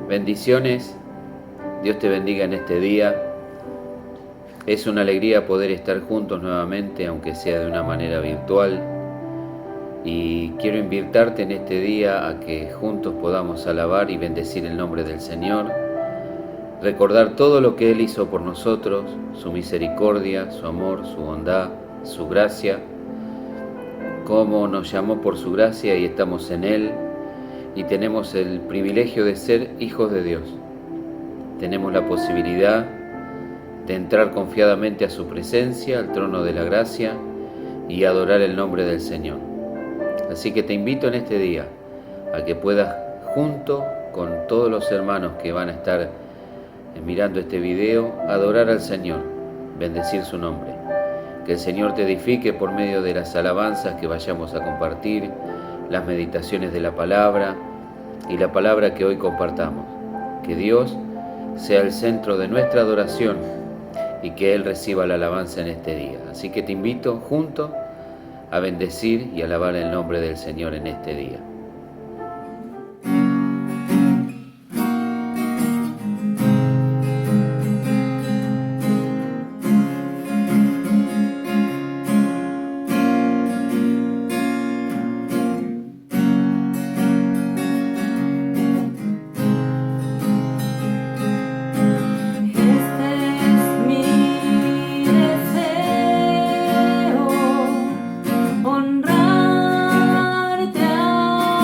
Bendiciones, Dios te bendiga en este día. Es una alegría poder estar juntos nuevamente, aunque sea de una manera virtual. Y quiero invitarte en este día a que juntos podamos alabar y bendecir el nombre del Señor, recordar todo lo que Él hizo por nosotros, su misericordia, su amor, su bondad, su gracia, cómo nos llamó por su gracia y estamos en Él, y tenemos el privilegio de ser hijos de Dios. Tenemos la posibilidad de entrar confiadamente a su presencia, al trono de la gracia, y adorar el nombre del Señor. Así que te invito en este día a que puedas, junto con todos los hermanos que van a estar mirando este video, adorar al Señor, bendecir su nombre. Que el Señor te edifique por medio de las alabanzas que vayamos a compartir, las meditaciones de la palabra y la palabra que hoy compartamos. Que Dios sea el centro de nuestra adoración y que Él reciba la alabanza en este día. Así que te invito juntos a bendecir y alabar el nombre del Señor en este día. Honrarte a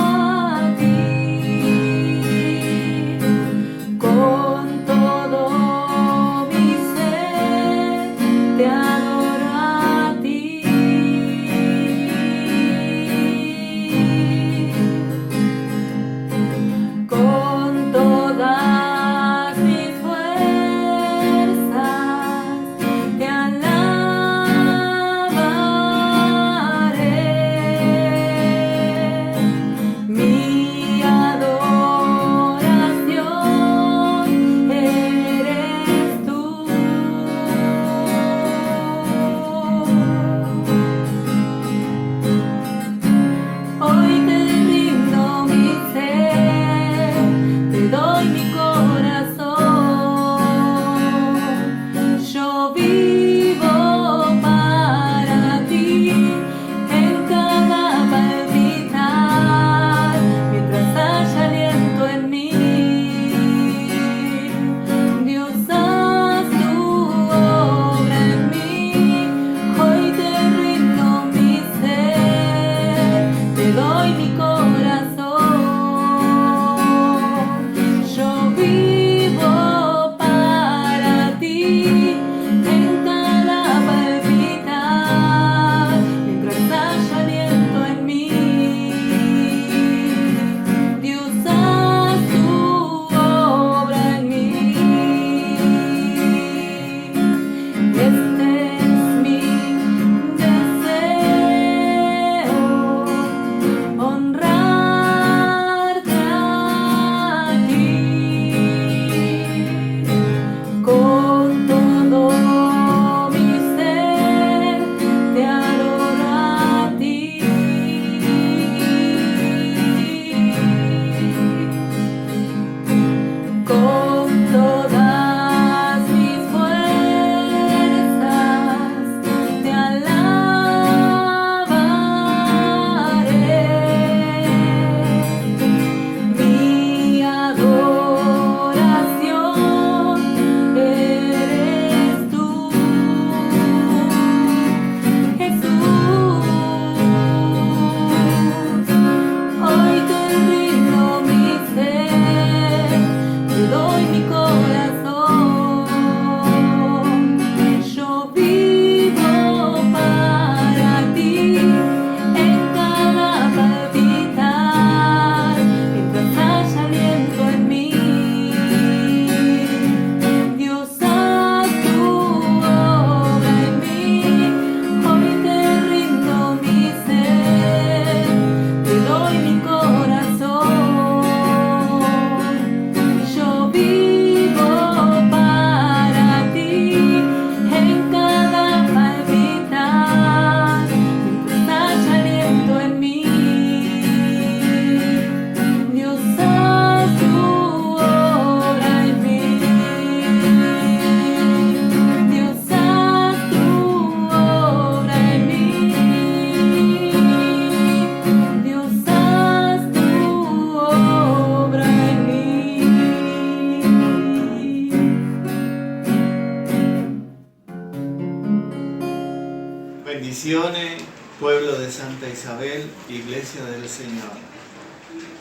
Bendiciones, pueblo de Santa Isabel, Iglesia del Señor.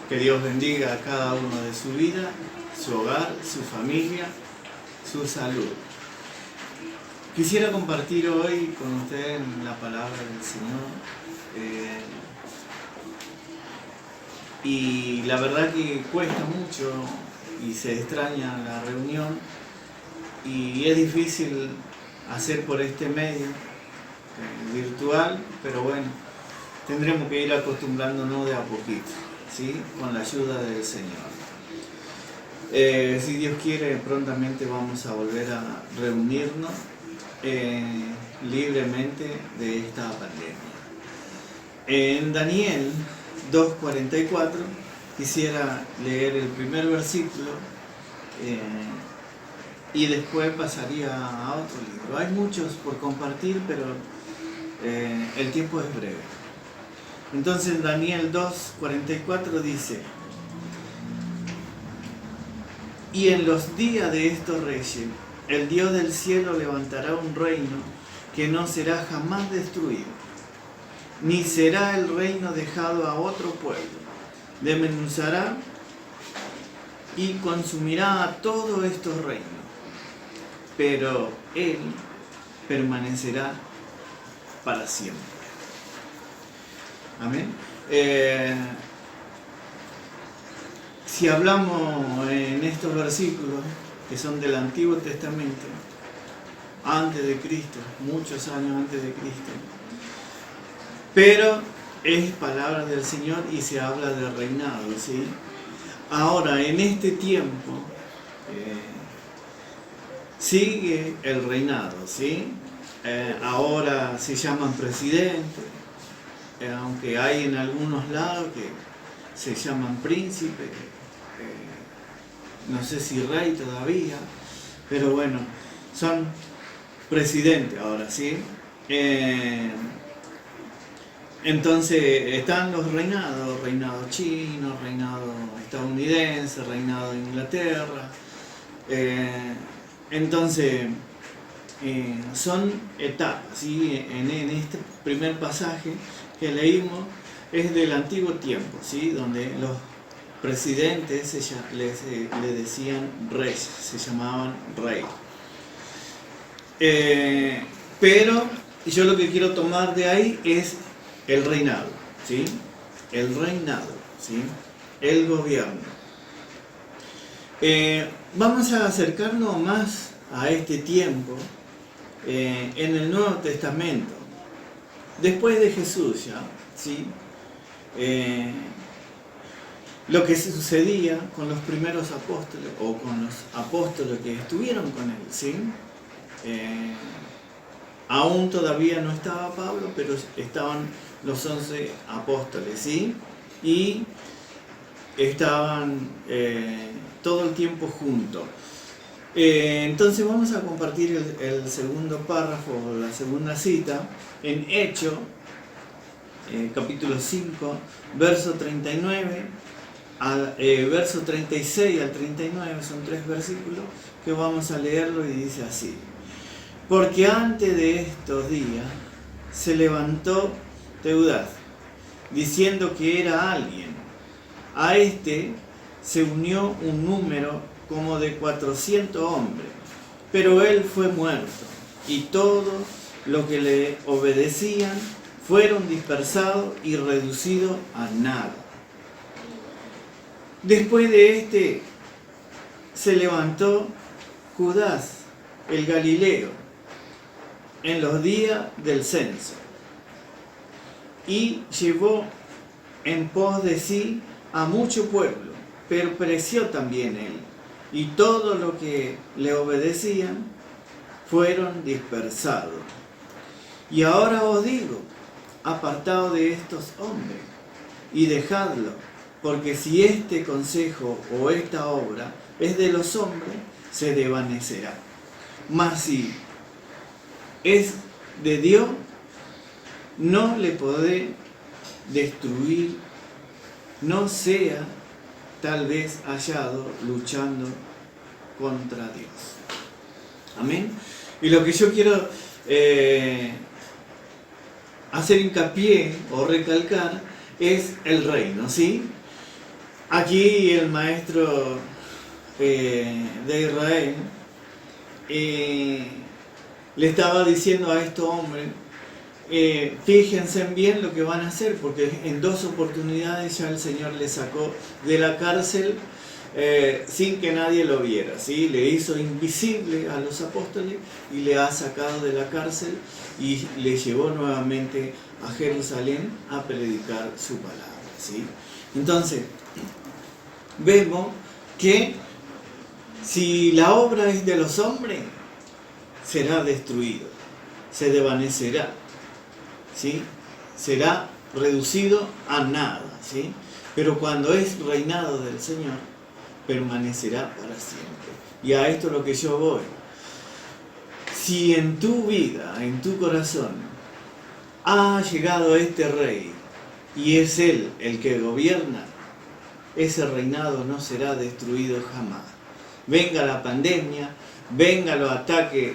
Que Dios bendiga a cada uno de su vida, su hogar, su familia, su salud. Quisiera compartir hoy con ustedes la palabra del Señor. Y la verdad que cuesta mucho y se extraña la reunión y es difícil hacer por este medio virtual, pero bueno, tendremos que ir acostumbrándonos de a poquito, ¿sí? Con la ayuda del Señor. Si Dios quiere, prontamente vamos a volver a reunirnos libremente de esta pandemia. En Daniel 2:44 quisiera leer el primer versículo y después pasaría a otro libro. Hay muchos por compartir, pero el tiempo es breve. Entonces Daniel 2:44 dice: y en los días de estos reyes, el Dios del cielo levantará un reino que no será jamás destruido, ni será el reino dejado a otro pueblo. Desmenuzará y consumirá a todos estos reinos, pero Él permanecerá para siempre. Amén. Si hablamos en estos versículos, que son del Antiguo Testamento, antes de Cristo, muchos años antes de Cristo, pero es palabra del Señor y se habla de reinado, ¿sí? Ahora, en este tiempo, sigue el reinado, ¿sí? Ahora se llaman presidentes, aunque hay en algunos lados que se llaman príncipes, no sé si rey todavía, pero bueno, son presidentes ahora, ¿sí? Entonces están los reinados, reinado chino, reinado estadounidense, reinado de Inglaterra. Entonces son etapas, ¿sí? En este primer pasaje que leímos es del antiguo tiempo, ¿sí? Donde los presidentes le decían reyes, se llamaban rey. Pero yo lo que quiero tomar de ahí es el reinado, ¿sí? El reinado, ¿sí? El gobierno. Vamos a acercarnos más a este tiempo en el Nuevo Testamento, después de Jesús ya, ¿sí? Lo que sucedía con los primeros apóstoles o con los apóstoles que estuvieron con él, ¿sí? Aún todavía no estaba Pablo, pero estaban los 11 apóstoles, ¿sí? Y estaban todo el tiempo juntos. Entonces vamos a compartir el segundo párrafo, la segunda cita, en Hechos, capítulo 5, verso 39, verso 36 al 39, son 3 versículos que vamos a leerlo y dice así: porque antes de estos días se levantó Teudas, diciendo que era alguien. A este se unió un número como de 400 hombres, pero él fue muerto, y todos los que le obedecían fueron dispersados y reducidos a nada. Después de este se levantó Judas el Galileo en los días del censo, y llevó en pos de sí a mucho pueblo, pero pereció también él, y todos los que le obedecían fueron dispersados. Y ahora os digo, apartaos de estos hombres y dejadlo, porque si este consejo o esta obra es de los hombres, se desvanecerá. Mas si es de Dios, no le podré destruir, no sea tal vez hallado luchando contra Dios. Amén. Y lo que yo quiero hacer hincapié o recalcar es el reino, ¿sí? Aquí el maestro de Israel le estaba diciendo a estos hombres, fíjense bien lo que van a hacer, porque en 2 oportunidades ya el Señor les sacó de la cárcel sin que nadie lo viera, ¿sí? Le hizo invisible a los apóstoles y le ha sacado de la cárcel y le llevó nuevamente a Jerusalén a predicar su palabra, ¿sí? Entonces, vemos que si la obra es de los hombres, será destruido, se desvanecerá, ¿sí? Será reducido a nada, ¿sí? Pero cuando es reinado del Señor, permanecerá para siempre. Y a esto es lo que yo voy. Si en tu vida, en tu corazón, ha llegado este rey y es él el que gobierna, ese reinado no será destruido jamás. Venga la pandemia, venga los ataques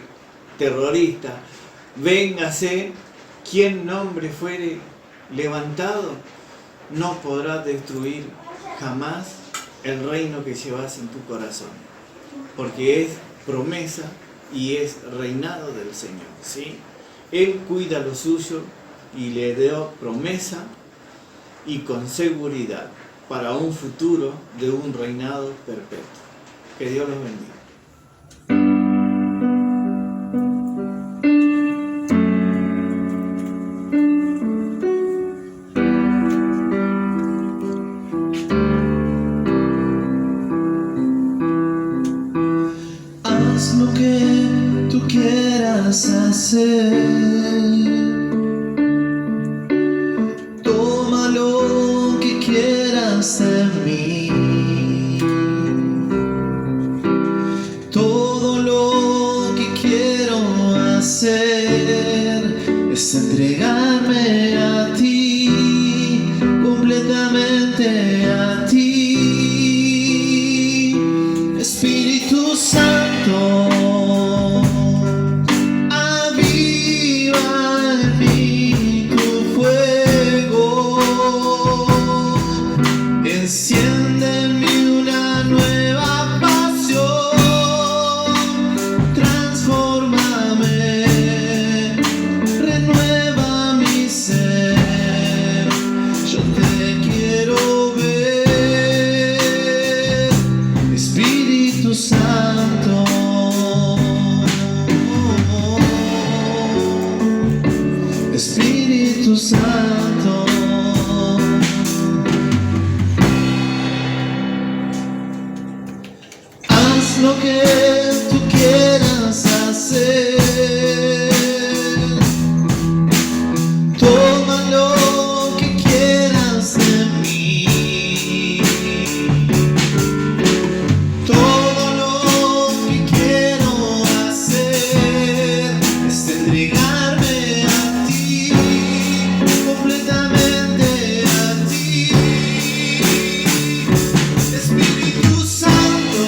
terroristas, véngase quien nombre fuere levantado, no podrá destruir jamás el reino que llevas en tu corazón, porque es promesa y es reinado del Señor, ¿sí? Él cuida lo suyo y le dio promesa y con seguridad para un futuro de un reinado perpetuo. Que Dios los bendiga. Haz lo que tú quieras hacer. Toma lo que quieras de mí. Todo lo que quiero hacer es entregarme a ti, completamente a ti. Espíritu Santo, aviva en mí tu fuego, enciende en mí una nueva pasión, transfórmame, renueva mi ser, yo te quiero ver, Espíritu Santo, Espíritu Santo. Haz lo que tú quieras hacer. Toma lo que quieras de mí. Todo lo que quiero hacer es entregarme a ti, completamente a ti. Espíritu Santo,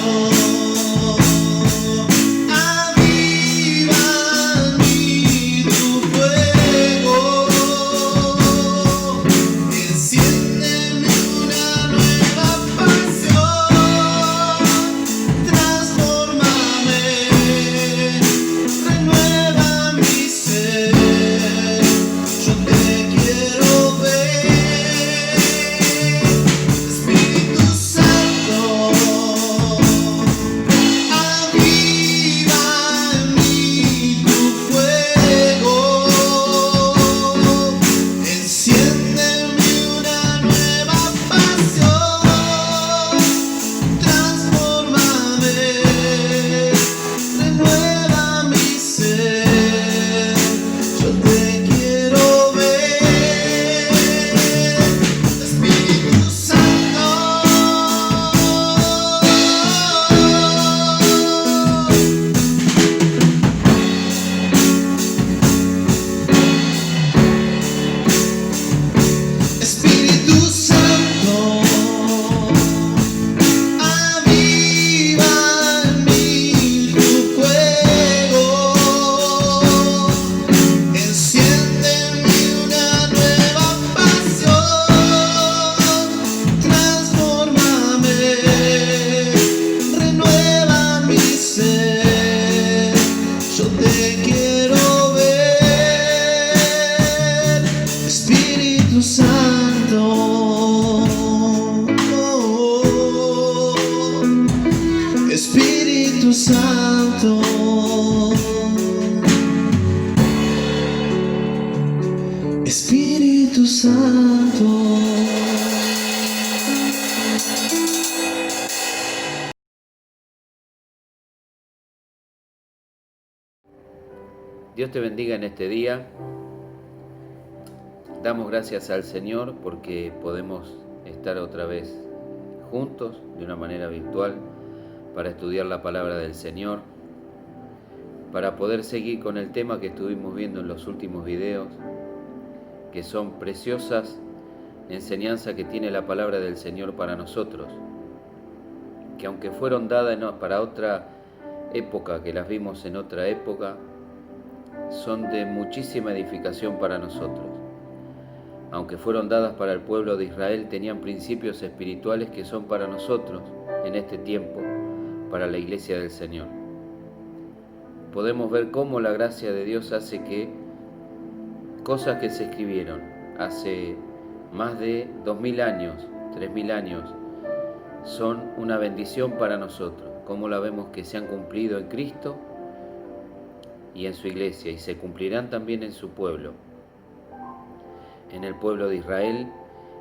Santo. Espíritu Santo. Dios te bendiga en este día. Damos gracias al Señor porque podemos estar otra vez juntos de una manera virtual para estudiar la palabra del Señor, para poder seguir con el tema que estuvimos viendo en los últimos videos, que son preciosas enseñanzas que tiene la palabra del Señor para nosotros, que aunque fueron dadas para otra época, que las vimos en otra época, son de muchísima edificación para nosotros. Aunque fueron dadas para el pueblo de Israel, tenían principios espirituales que son para nosotros en este tiempo, para la iglesia del Señor. Podemos ver cómo la gracia de Dios hace que cosas que se escribieron hace más de 2000 años, 3000 años, son una bendición para nosotros. Cómo la vemos que se han cumplido en Cristo y en su iglesia, y se cumplirán también en su pueblo, en el pueblo de Israel,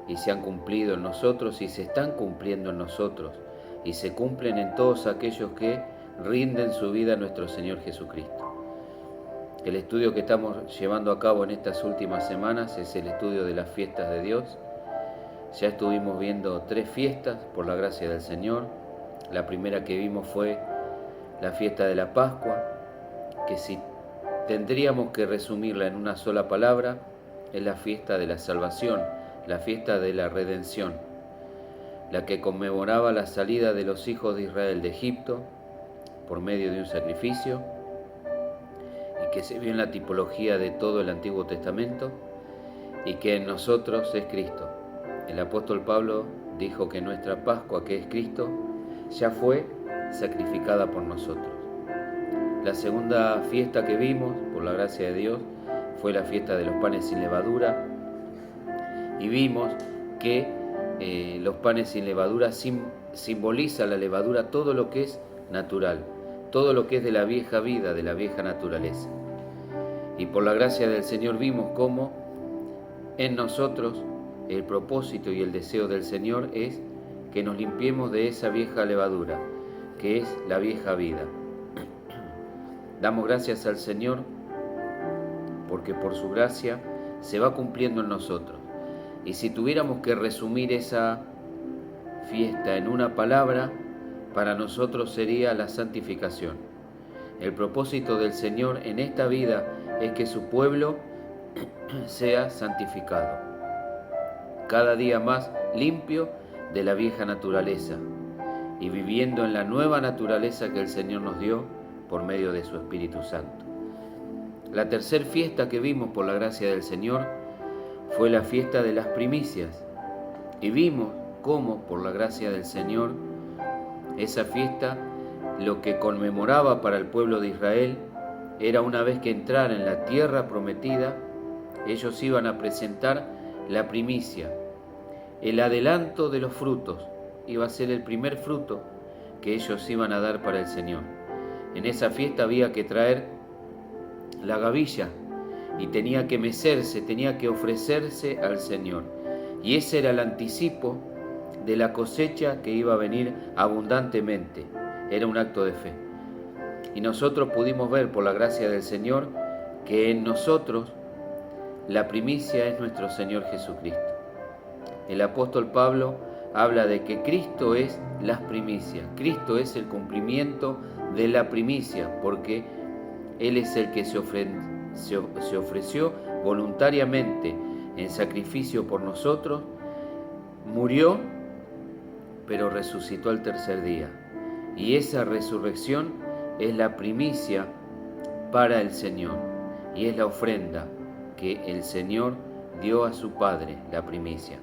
y se han cumplido en nosotros y se están cumpliendo en nosotros, y se cumplen en todos aquellos que rinden su vida a nuestro Señor Jesucristo. El estudio que estamos llevando a cabo en estas últimas semanas es el estudio de las fiestas de Dios. Ya estuvimos viendo 3 fiestas por la gracia del Señor. La primera que vimos fue la fiesta de la Pascua, que si tendríamos que resumirla en una sola palabra, es la fiesta de la salvación, la fiesta de la redención, la que conmemoraba la salida de los hijos de Israel de Egipto por medio de un sacrificio, y que se vio en la tipología de todo el Antiguo Testamento, y que en nosotros es Cristo. El apóstol Pablo dijo que nuestra Pascua, que es Cristo, ya fue sacrificada por nosotros. La segunda fiesta que vimos, por la gracia de Dios, fue la fiesta de los panes sin levadura, y vimos que los panes sin levadura simboliza la levadura, todo lo que es natural, todo lo que es de la vieja vida, de la vieja naturaleza. Y por la gracia del Señor vimos cómo en nosotros el propósito y el deseo del Señor es que nos limpiemos de esa vieja levadura, que es la vieja vida. Damos gracias al Señor porque por su gracia se va cumpliendo en nosotros. Y si tuviéramos que resumir esa fiesta en una palabra, para nosotros sería la santificación. El propósito del Señor en esta vida es que su pueblo sea santificado, cada día más limpio de la vieja naturaleza y viviendo en la nueva naturaleza que el Señor nos dio por medio de su Espíritu Santo. La tercera fiesta que vimos por la gracia del Señor fue la fiesta de las primicias, y vimos cómo por la gracia del Señor esa fiesta lo que conmemoraba para el pueblo de Israel era una vez que entraran en la tierra prometida, ellos iban a presentar la primicia, el adelanto de los frutos, iba a ser el primer fruto que ellos iban a dar para el Señor. En esa fiesta había que traer la gavilla y tenía que mecerse, tenía que ofrecerse al Señor. Y ese era el anticipo de la cosecha que iba a venir abundantemente. Era un acto de fe. Y nosotros pudimos ver por la gracia del Señor que en nosotros la primicia es nuestro Señor Jesucristo. El apóstol Pablo habla de que Cristo es las primicias. Cristo es el cumplimiento de la primicia, porque Él es el que se ofreció voluntariamente en sacrificio por nosotros, murió, pero resucitó al tercer día. Y esa resurrección es la primicia para el Señor, y es la ofrenda que el Señor dio a su Padre, la primicia.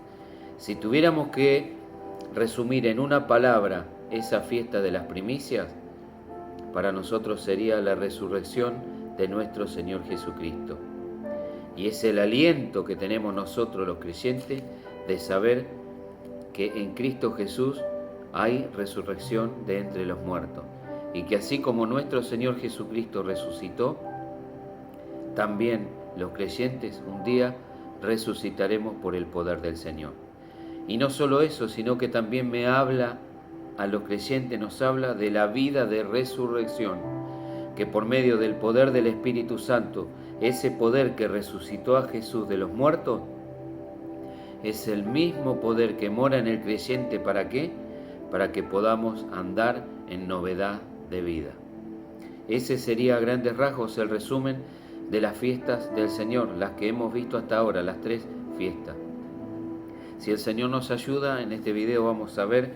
Si tuviéramos que resumir en una palabra esa fiesta de las primicias, para nosotros sería la resurrección de nuestro Señor Jesucristo. Y es el aliento que tenemos nosotros los creyentes de saber que en Cristo Jesús hay resurrección de entre los muertos. y que así como nuestro Señor Jesucristo resucitó, también los creyentes un día resucitaremos por el poder del Señor. Y no solo eso, sino que también me habla, a los creyentes nos habla de la vida de resurrección, que por medio del poder del Espíritu Santo, ese poder que resucitó a Jesús de los muertos, es el mismo poder que mora en el creyente. ¿Para qué? Para que podamos andar en novedad de vida. Ese sería a grandes rasgos el resumen de las fiestas del Señor, las que hemos visto hasta ahora, las 3 fiestas. Si el Señor nos ayuda, en este video vamos a ver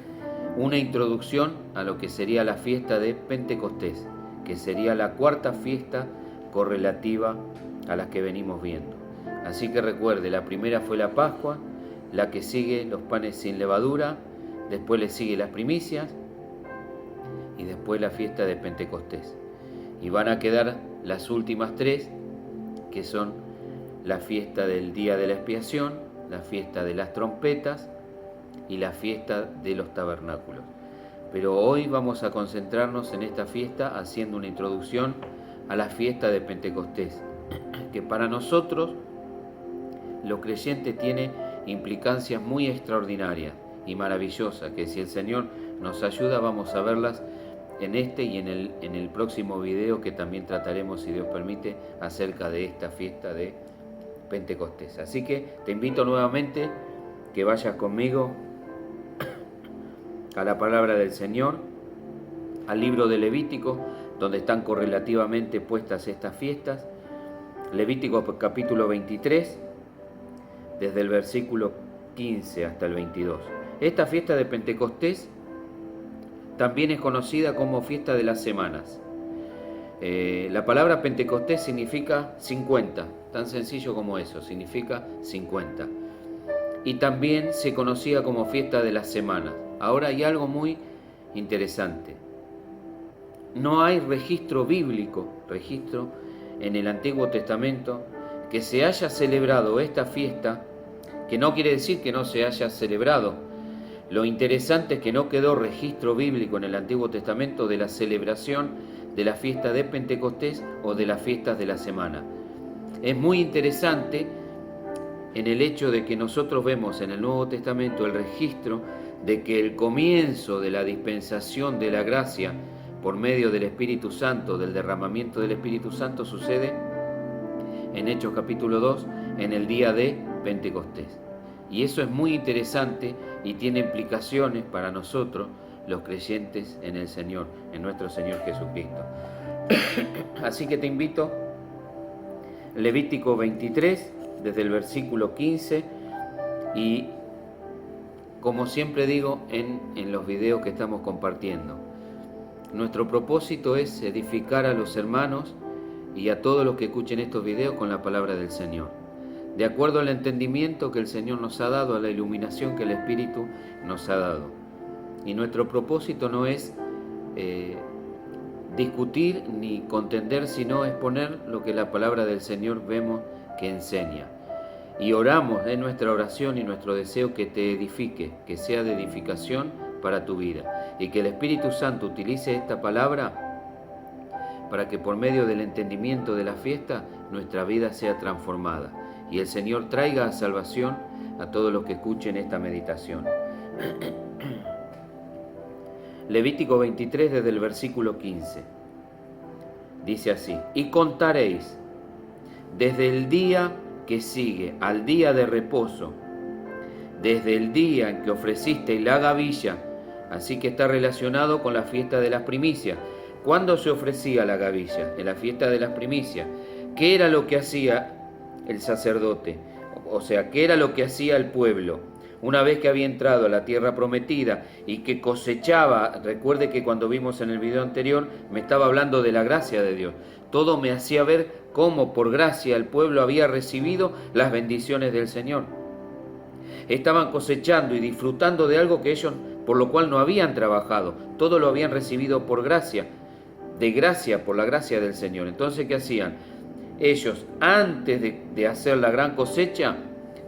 una introducción a lo que sería la fiesta de Pentecostés, que sería la 4ª fiesta correlativa a las que venimos viendo. Así que recuerde, la primera fue la Pascua, la que sigue los panes sin levadura, después le sigue las primicias y después la fiesta de Pentecostés. Y van a quedar las últimas 3, que son la fiesta del día de la expiación, la fiesta de las trompetas y la fiesta de los tabernáculos. Pero hoy vamos a concentrarnos en esta fiesta haciendo una introducción a la fiesta de Pentecostés, que para nosotros, los creyentes, tiene implicancias muy extraordinarias y maravillosas, que si el Señor nos ayuda vamos a verlas en este y en el próximo video, que también trataremos, si Dios permite, acerca de esta fiesta de Pentecostés. Así que te invito nuevamente que vayas conmigo a la palabra del Señor, al libro de Levítico, donde están correlativamente puestas estas fiestas. Levítico capítulo 23, desde el versículo 15 hasta el 22. Esta fiesta de Pentecostés también es conocida como fiesta de las semanas. La palabra Pentecostés significa 50, tan sencillo como eso, significa 50. Y también se conocía como fiesta de las semanas. Ahora hay algo muy interesante. No hay registro bíblico, registro en el Antiguo Testamento, que se haya celebrado esta fiesta, que no quiere decir que no se haya celebrado. Lo interesante es que no quedó registro bíblico en el Antiguo Testamento de la celebración de la fiesta de Pentecostés o de las fiestas de la semana. Es muy interesante en el hecho de que nosotros vemos en el Nuevo Testamento el registro de que el comienzo de la dispensación de la gracia por medio del Espíritu Santo, del derramamiento del Espíritu Santo, sucede en Hechos capítulo 2, en el día de Pentecostés. Y eso es muy interesante y tiene implicaciones para nosotros, los creyentes en el Señor, en nuestro Señor Jesucristo. Así que te invito, Levítico 23, desde el versículo 15, y como siempre digo en los videos que estamos compartiendo, nuestro propósito es edificar a los hermanos y a todos los que escuchen estos videos con la palabra del Señor, de acuerdo al entendimiento que el Señor nos ha dado, a la iluminación que el Espíritu nos ha dado. Y nuestro propósito no es discutir ni contender, sino exponer lo que la palabra del Señor vemos que enseña. Y oramos en nuestra oración y nuestro deseo que te edifique, que sea de edificación para tu vida. Y que el Espíritu Santo utilice esta palabra para que por medio del entendimiento de la fiesta nuestra vida sea transformada. Y el Señor traiga a salvación a todos los que escuchen esta meditación. Levítico 23, desde el versículo 15. Dice así: y contaréis desde el día que sigue al día de reposo, desde el día en que ofrecisteis la gavilla. Así que está relacionado con la fiesta de las primicias. ¿Cuándo se ofrecía la gavilla? En la fiesta de las primicias. ¿Qué era lo que hacía el sacerdote? O sea, ¿qué era lo que hacía el pueblo? Una vez que había entrado a la tierra prometida y que cosechaba, recuerde que cuando vimos en el video anterior me estaba hablando de la gracia de Dios. Todo me hacía ver cómo por gracia el pueblo había recibido las bendiciones del Señor. Estaban cosechando y disfrutando de algo que ellos, por lo cual no habían trabajado. Todo lo habían recibido por gracia, por la gracia del Señor. Entonces, ¿qué hacían? Ellos, antes de hacer la gran cosecha,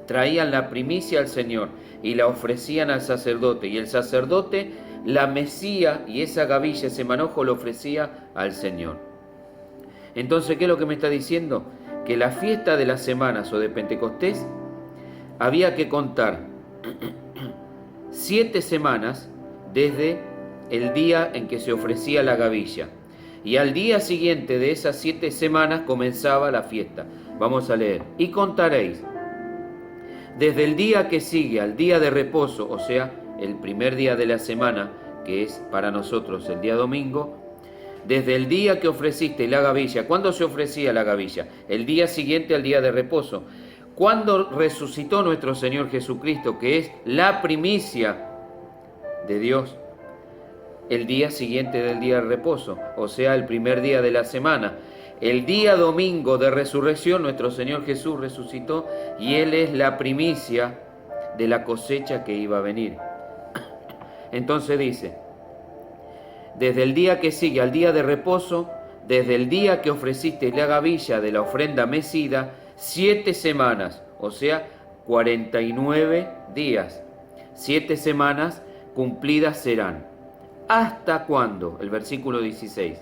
traían la primicia al Señor y la ofrecían al sacerdote, y el sacerdote la mecía y esa gavilla, ese manojo lo ofrecía al Señor. Entonces, ¿qué es lo que me está diciendo? Que la fiesta de las semanas o de Pentecostés había que contar 7 semanas desde el día en que se ofrecía la gavilla. Y al día siguiente de esas 7 semanas comenzaba la fiesta. Vamos a leer. Y contaréis desde el día que sigue al día de reposo, o sea, el primer día de la semana, que es para nosotros el día domingo, desde el día que ofreciste la gavilla. ¿Cuándo se ofrecía la gavilla? El día siguiente al día de reposo. Cuando resucitó nuestro Señor Jesucristo, que es la primicia de Dios, el día siguiente del día de reposo, o sea, el primer día de la semana. El día domingo de resurrección, nuestro Señor Jesús resucitó y Él es la primicia de la cosecha que iba a venir. Entonces dice, desde el día que sigue al día de reposo, desde el día que ofreciste la gavilla de la ofrenda mecida, 7 semanas, o sea, 49 días. 7 semanas cumplidas serán. ¿Hasta cuándo? El versículo 16.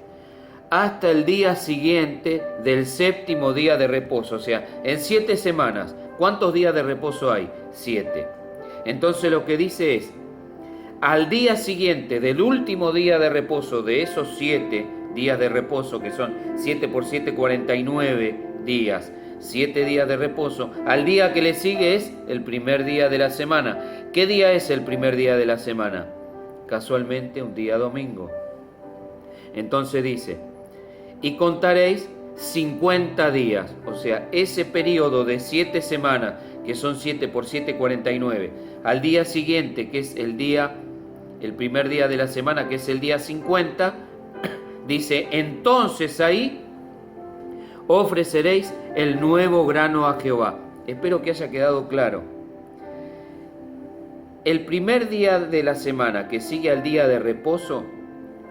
Hasta el día siguiente del 7º día de reposo. O sea, en 7 semanas, ¿cuántos días de reposo hay? 7. Entonces lo que dice es, al día siguiente del último día de reposo de esos 7 días de reposo, que son 7 por 7, 49 días, 7 días de reposo, al día que le sigue es el primer día de la semana. ¿Qué día es el primer día de la semana? Casualmente un día domingo. Entonces dice, y contaréis 50 días, o sea, ese periodo de 7 semanas, que son 7 por 7, 49, al día siguiente, que es el primer día de la semana, que es el día 50, dice, entonces ahí ofreceréis el nuevo grano a Jehová. Espero que haya quedado claro. El primer día de la semana que sigue al día de reposo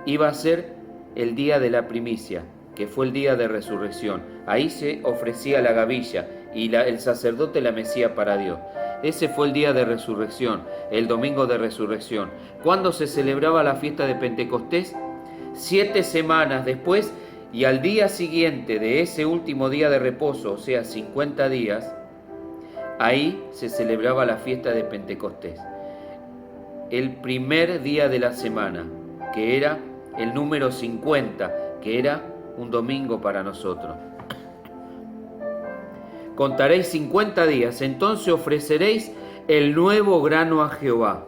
iba a ser el día de la primicia, que fue el día de resurrección. Ahí se ofrecía la gavilla y el sacerdote la mecía para Dios. Ese fue el día de resurrección, el domingo de resurrección. ¿Cuándo se celebraba la fiesta de Pentecostés? 7 semanas después, y al día siguiente de ese último día de reposo, o sea, 50 días, ahí se celebraba la fiesta de Pentecostés. El primer día de la semana, que era el número 50, que era un domingo para nosotros. Contaréis 50 días, entonces ofreceréis el nuevo grano a Jehová.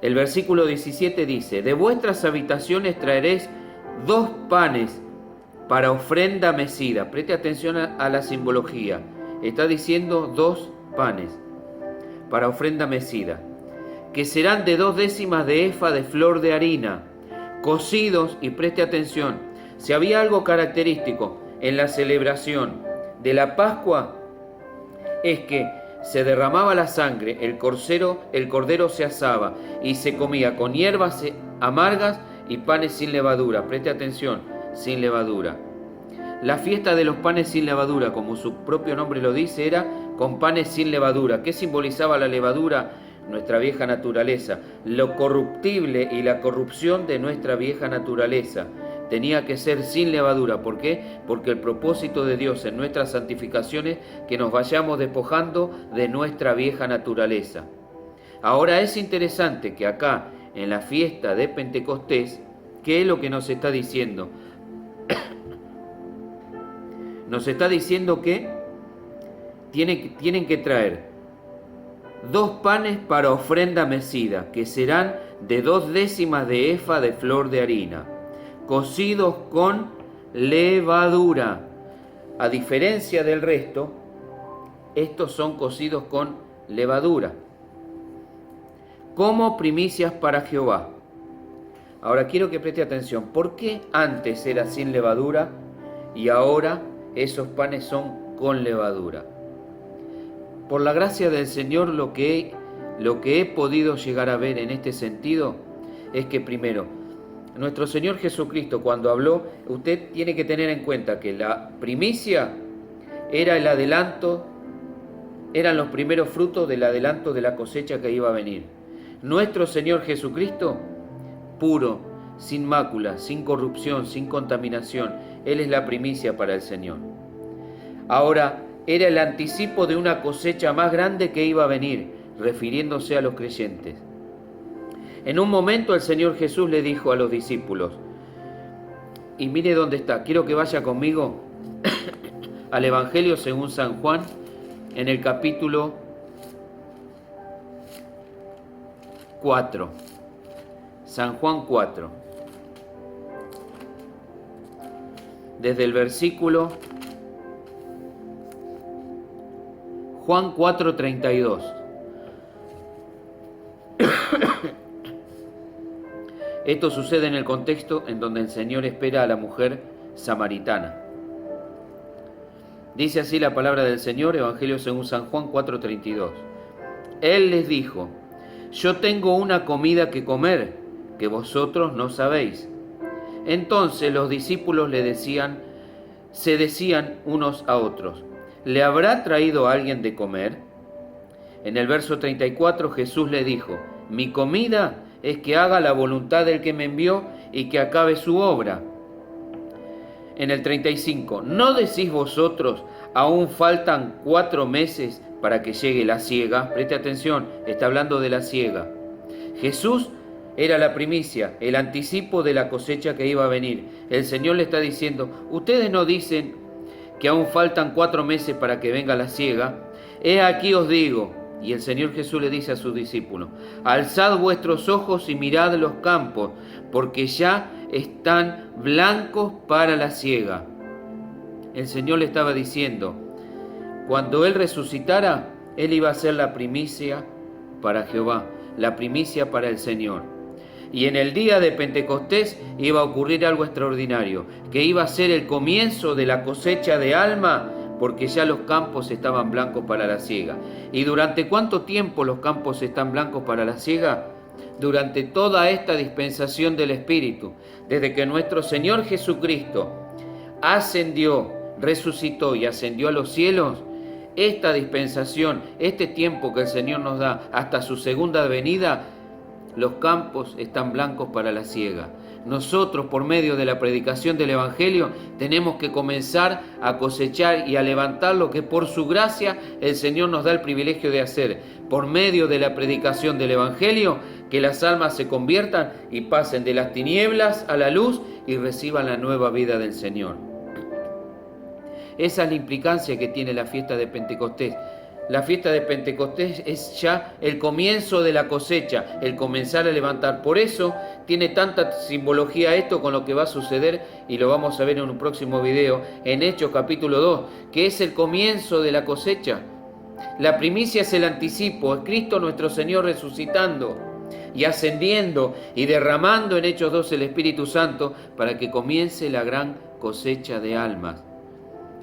El versículo 17 dice, de vuestras habitaciones traeréis 2 panes para ofrenda mecida. Preste atención a la simbología. Está diciendo 2 panes para ofrenda mecida, que serán de 2 décimas de efa de flor de harina, cocidos, y preste atención, si había algo característico en la celebración de la Pascua, es que se derramaba la sangre, el cordero se asaba y se comía con hierbas amargas y panes sin levadura. Preste atención, sin levadura. La fiesta de los panes sin levadura, como su propio nombre lo dice, era con panes sin levadura. ¿Qué simbolizaba la levadura? Nuestra vieja naturaleza, lo corruptible y la corrupción de nuestra vieja naturaleza. Tenía que ser sin levadura. ¿Por qué? Porque el propósito de Dios en nuestras santificaciones es que nos vayamos despojando de nuestra vieja naturaleza. Ahora es interesante que acá, en la fiesta de Pentecostés, ¿qué es lo que nos está diciendo? Nos está diciendo que tienen que traer 2 panes para ofrenda mecida, que serán de 2 décimas de efa de flor de harina, cocidos con levadura. A diferencia del resto, estos son cocidos con levadura, como primicias para Jehová. Ahora quiero que preste atención. ¿Por qué antes era sin levadura y ahora esos panes son con levadura? Por la gracia del Señor, lo que he podido llegar a ver en este sentido es que primero, nuestro Señor Jesucristo cuando habló, usted tiene que tener en cuenta que la primicia era el adelanto eran los primeros frutos del adelanto de la cosecha que iba a venir. Nuestro Señor Jesucristo, puro, sin mácula, sin corrupción, sin contaminación, Él es la primicia para el Señor. Ahora, era el anticipo de una cosecha más grande que iba a venir, refiriéndose a los creyentes. En un momento el Señor Jesús le dijo a los discípulos, y mire dónde está, quiero que vaya conmigo al Evangelio según San Juan, en el capítulo 4. San Juan 4. Desde el versículo Juan 4:32. Esto sucede en el contexto en donde el Señor espera a la mujer samaritana. Dice así la palabra del Señor, Evangelio según San Juan 4:32. Él les dijo, yo tengo una comida que comer, que vosotros no sabéis. Entonces los discípulos se decían unos a otros, ¿le habrá traído alguien de comer? En el verso 34 Jesús le dijo, mi comida es que haga la voluntad del que me envió y que acabe su obra. En el 35, ¿no decís vosotros, aún faltan 4 meses para que llegue la siega? Preste atención, está hablando de la siega. Jesús era la primicia, el anticipo de la cosecha que iba a venir. El Señor le está diciendo, ustedes no dicen que aún faltan 4 meses para que venga la siega. He aquí os digo, y el Señor Jesús le dice a sus discípulos, alzad vuestros ojos y mirad los campos, porque ya están blancos para la siega. El Señor le estaba diciendo, cuando Él resucitara, Él iba a ser la primicia para Jehová, la primicia para el Señor. Y en el día de Pentecostés iba a ocurrir algo extraordinario, que iba a ser el comienzo de la cosecha de alma, porque ya los campos estaban blancos para la siega. ¿Y durante cuánto tiempo los campos están blancos para la siega? Durante toda esta dispensación del Espíritu, desde que nuestro Señor Jesucristo ascendió, resucitó y ascendió a los cielos, esta dispensación, este tiempo que el Señor nos da hasta su segunda venida, los campos están blancos para la siega. Nosotros, por medio de la predicación del Evangelio, tenemos que comenzar a cosechar y a levantar lo que por su gracia el Señor nos da el privilegio de hacer. Por medio de la predicación del Evangelio, que las almas se conviertan y pasen de las tinieblas a la luz y reciban la nueva vida del Señor. Esa es la implicancia que tiene la fiesta de Pentecostés. La fiesta de Pentecostés es ya el comienzo de la cosecha, el comenzar a levantar. Por eso tiene tanta simbología esto con lo que va a suceder, y lo vamos a ver en un próximo video, en Hechos capítulo 2, que es el comienzo de la cosecha. La primicia es el anticipo, es Cristo nuestro Señor resucitando y ascendiendo y derramando en Hechos 2 el Espíritu Santo para que comience la gran cosecha de almas.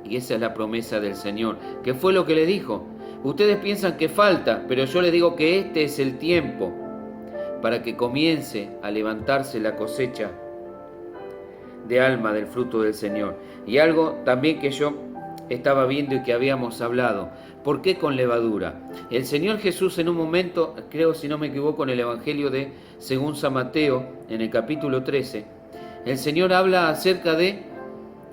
Y esa es la promesa del Señor, que fue lo que le dijo. Ustedes piensan que falta, pero yo les digo que este es el tiempo para que comience a levantarse la cosecha de alma del fruto del Señor. Y algo también que yo estaba viendo y que habíamos hablado. ¿Por qué con levadura? El Señor Jesús en un momento, creo si no me equivoco en el Evangelio de según San Mateo, en el capítulo 13, el Señor habla acerca de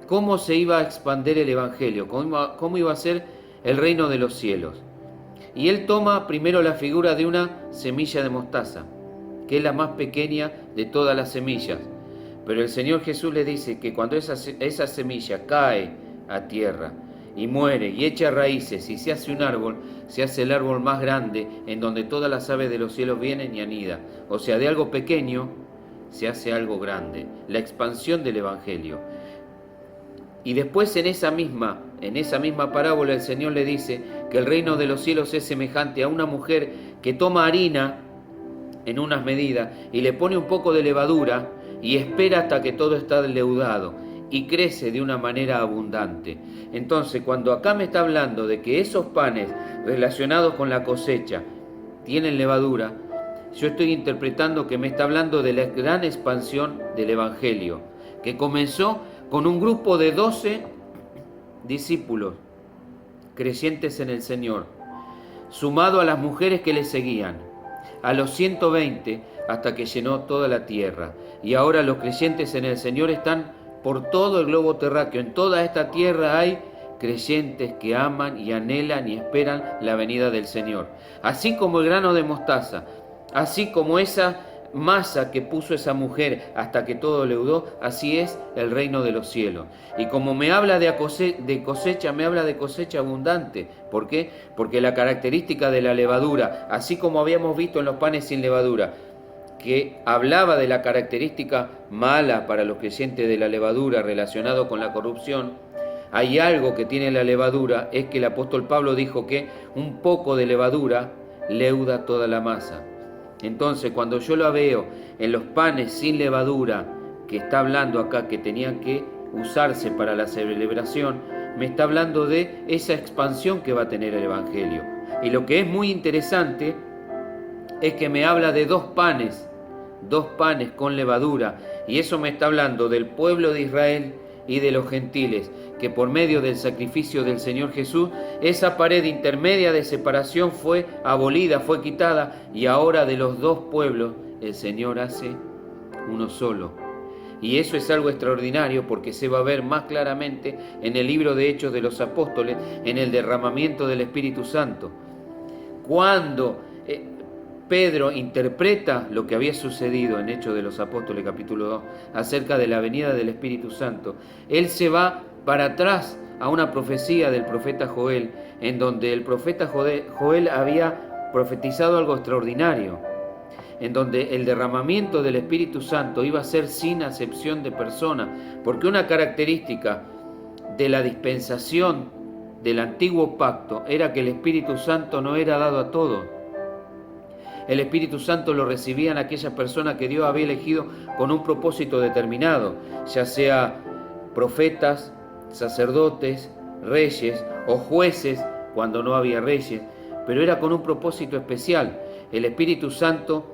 cómo se iba a expandir el Evangelio, cómo iba a ser el reino de los cielos. Y Él toma primero la figura de una semilla de mostaza, que es la más pequeña de todas las semillas. Pero el Señor Jesús le dice que cuando esa semilla cae a tierra y muere y echa raíces y se hace un árbol, se hace el árbol más grande en donde todas las aves de los cielos vienen y anidan. O sea, de algo pequeño se hace algo grande, la expansión del Evangelio. Y después en esa misma parábola el Señor le dice que el reino de los cielos es semejante a una mujer que toma harina en unas medidas y le pone un poco de levadura y espera hasta que todo está leudado y crece de una manera abundante. Entonces, cuando acá me está hablando de que esos panes relacionados con la cosecha tienen levadura, yo estoy interpretando que me está hablando de la gran expansión del Evangelio, que comenzó con un grupo de 12 discípulos creyentes en el Señor, sumado a las mujeres que le seguían, a los 120, hasta que llenó toda la tierra. Y ahora los creyentes en el Señor están por todo el globo terráqueo. En toda esta tierra hay creyentes que aman y anhelan y esperan la venida del Señor. Así como el grano de mostaza, así como esa masa que puso esa mujer hasta que todo leudó, así es el reino de los cielos. Y como me habla de cosecha, me habla de cosecha abundante. ¿Por qué? Porque la característica de la levadura, así como habíamos visto en los panes sin levadura, que hablaba de la característica mala para los creyentes de la levadura relacionado con la corrupción, hay algo que tiene la levadura, es que el apóstol Pablo dijo que un poco de levadura leuda toda la masa. Entonces, cuando yo lo veo en los panes sin levadura, que está hablando acá que tenían que usarse para la celebración, me está hablando de esa expansión que va a tener el Evangelio. Y lo que es muy interesante es que me habla de dos panes con levadura, y eso me está hablando del pueblo de Israel y de los gentiles, que por medio del sacrificio del Señor Jesús, esa pared intermedia de separación fue abolida, fue quitada, y ahora de los dos pueblos el Señor hace uno solo. Y eso es algo extraordinario, porque se va a ver más claramente en el libro de Hechos de los Apóstoles, en el derramamiento del Espíritu Santo. Cuando Pedro interpreta lo que había sucedido en Hechos de los Apóstoles, capítulo 2, acerca de la venida del Espíritu Santo, él se va para atrás a una profecía del profeta Joel, en donde el profeta Joel había profetizado algo extraordinario, en donde el derramamiento del Espíritu Santo iba a ser sin acepción de persona, porque una característica de la dispensación del antiguo pacto era que el Espíritu Santo no era dado a todos. El Espíritu Santo lo recibían aquellas personas que Dios había elegido con un propósito determinado, ya sea profetas, sacerdotes, reyes o jueces cuando no había reyes, pero era con un propósito especial. El Espíritu Santo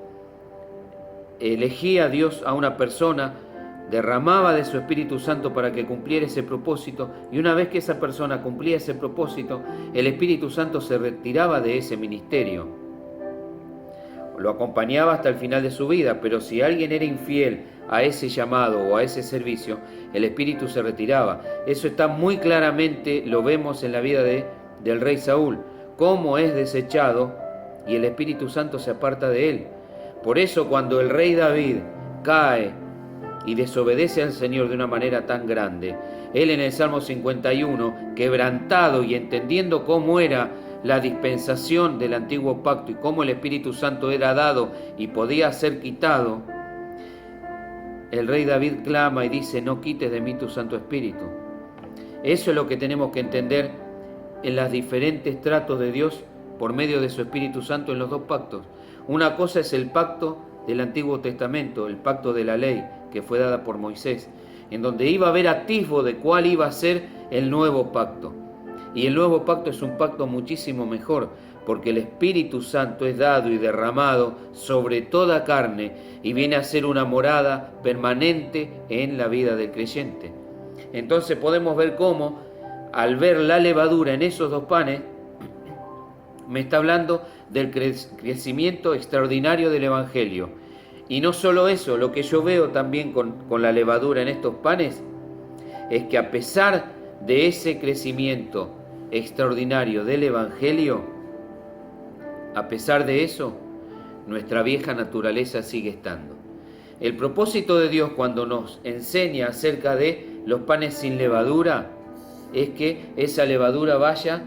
elegía a Dios a una persona, derramaba de su Espíritu Santo para que cumpliera ese propósito, y una vez que esa persona cumplía ese propósito, el Espíritu Santo se retiraba de ese ministerio. Lo acompañaba hasta el final de su vida, pero si alguien era infiel a ese llamado o a ese servicio, el Espíritu se retiraba. Eso está muy claramente, lo vemos en la vida del rey Saúl, cómo es desechado y el Espíritu Santo se aparta de él. Por eso cuando el rey David cae y desobedece al Señor de una manera tan grande, él en el Salmo 51, quebrantado y entendiendo cómo era la dispensación del antiguo pacto y cómo el Espíritu Santo era dado y podía ser quitado, el rey David clama y dice: no quites de mí tu Santo Espíritu. Eso es lo que tenemos que entender en los diferentes tratos de Dios por medio de su Espíritu Santo en los dos pactos. Una cosa es el pacto del Antiguo Testamento, el pacto de la ley que fue dada por Moisés, en donde iba a haber atisbo de cuál iba a ser el nuevo pacto. Y el nuevo pacto es un pacto muchísimo mejor, porque el Espíritu Santo es dado y derramado sobre toda carne y viene a ser una morada permanente en la vida del creyente. Entonces podemos ver cómo, al ver la levadura en esos dos panes, me está hablando del crecimiento extraordinario del Evangelio. Y no solo eso, lo que yo veo también con la levadura en estos panes, es que a pesar de ese crecimiento extraordinario del Evangelio, a pesar de eso, nuestra vieja naturaleza sigue estando. El propósito de Dios cuando nos enseña acerca de los panes sin levadura es que esa levadura vaya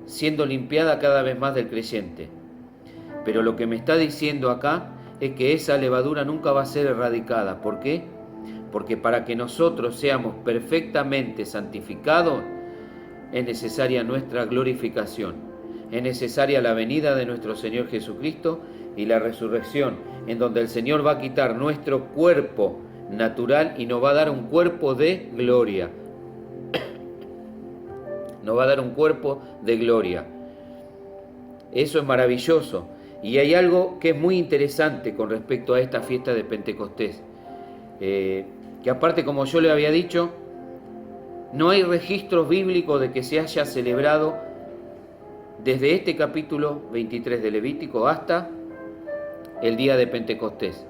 siendo limpiada cada vez más del creyente. Pero lo que me está diciendo acá es que esa levadura nunca va a ser erradicada. ¿Por qué? Porque para que nosotros seamos perfectamente santificados, es necesaria nuestra glorificación, es necesaria la venida de nuestro Señor Jesucristo y la resurrección, en donde el Señor va a quitar nuestro cuerpo natural y nos va a dar un cuerpo de gloria. Nos va a dar un cuerpo de gloria. Eso es maravilloso. Y hay algo que es muy interesante con respecto a esta fiesta de Pentecostés. Que aparte, como yo le había dicho, no hay registros bíblicos de que se haya celebrado desde este capítulo 23 de Levítico hasta el día de Pentecostés.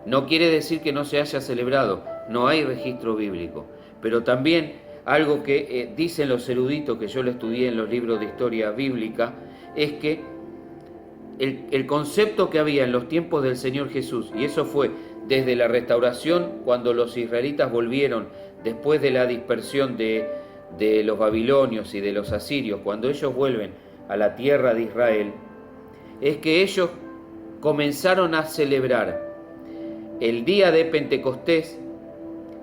No quiere decir que no se haya celebrado, no hay registro bíblico, pero también algo que dicen los eruditos, que yo lo estudié en los libros de historia bíblica, es que el concepto que había en los tiempos del Señor Jesús, y eso fue desde la restauración, cuando los israelitas volvieron después de la dispersión de los babilonios y de los asirios, cuando ellos vuelven a la tierra de Israel, es que ellos comenzaron a celebrar el día de Pentecostés,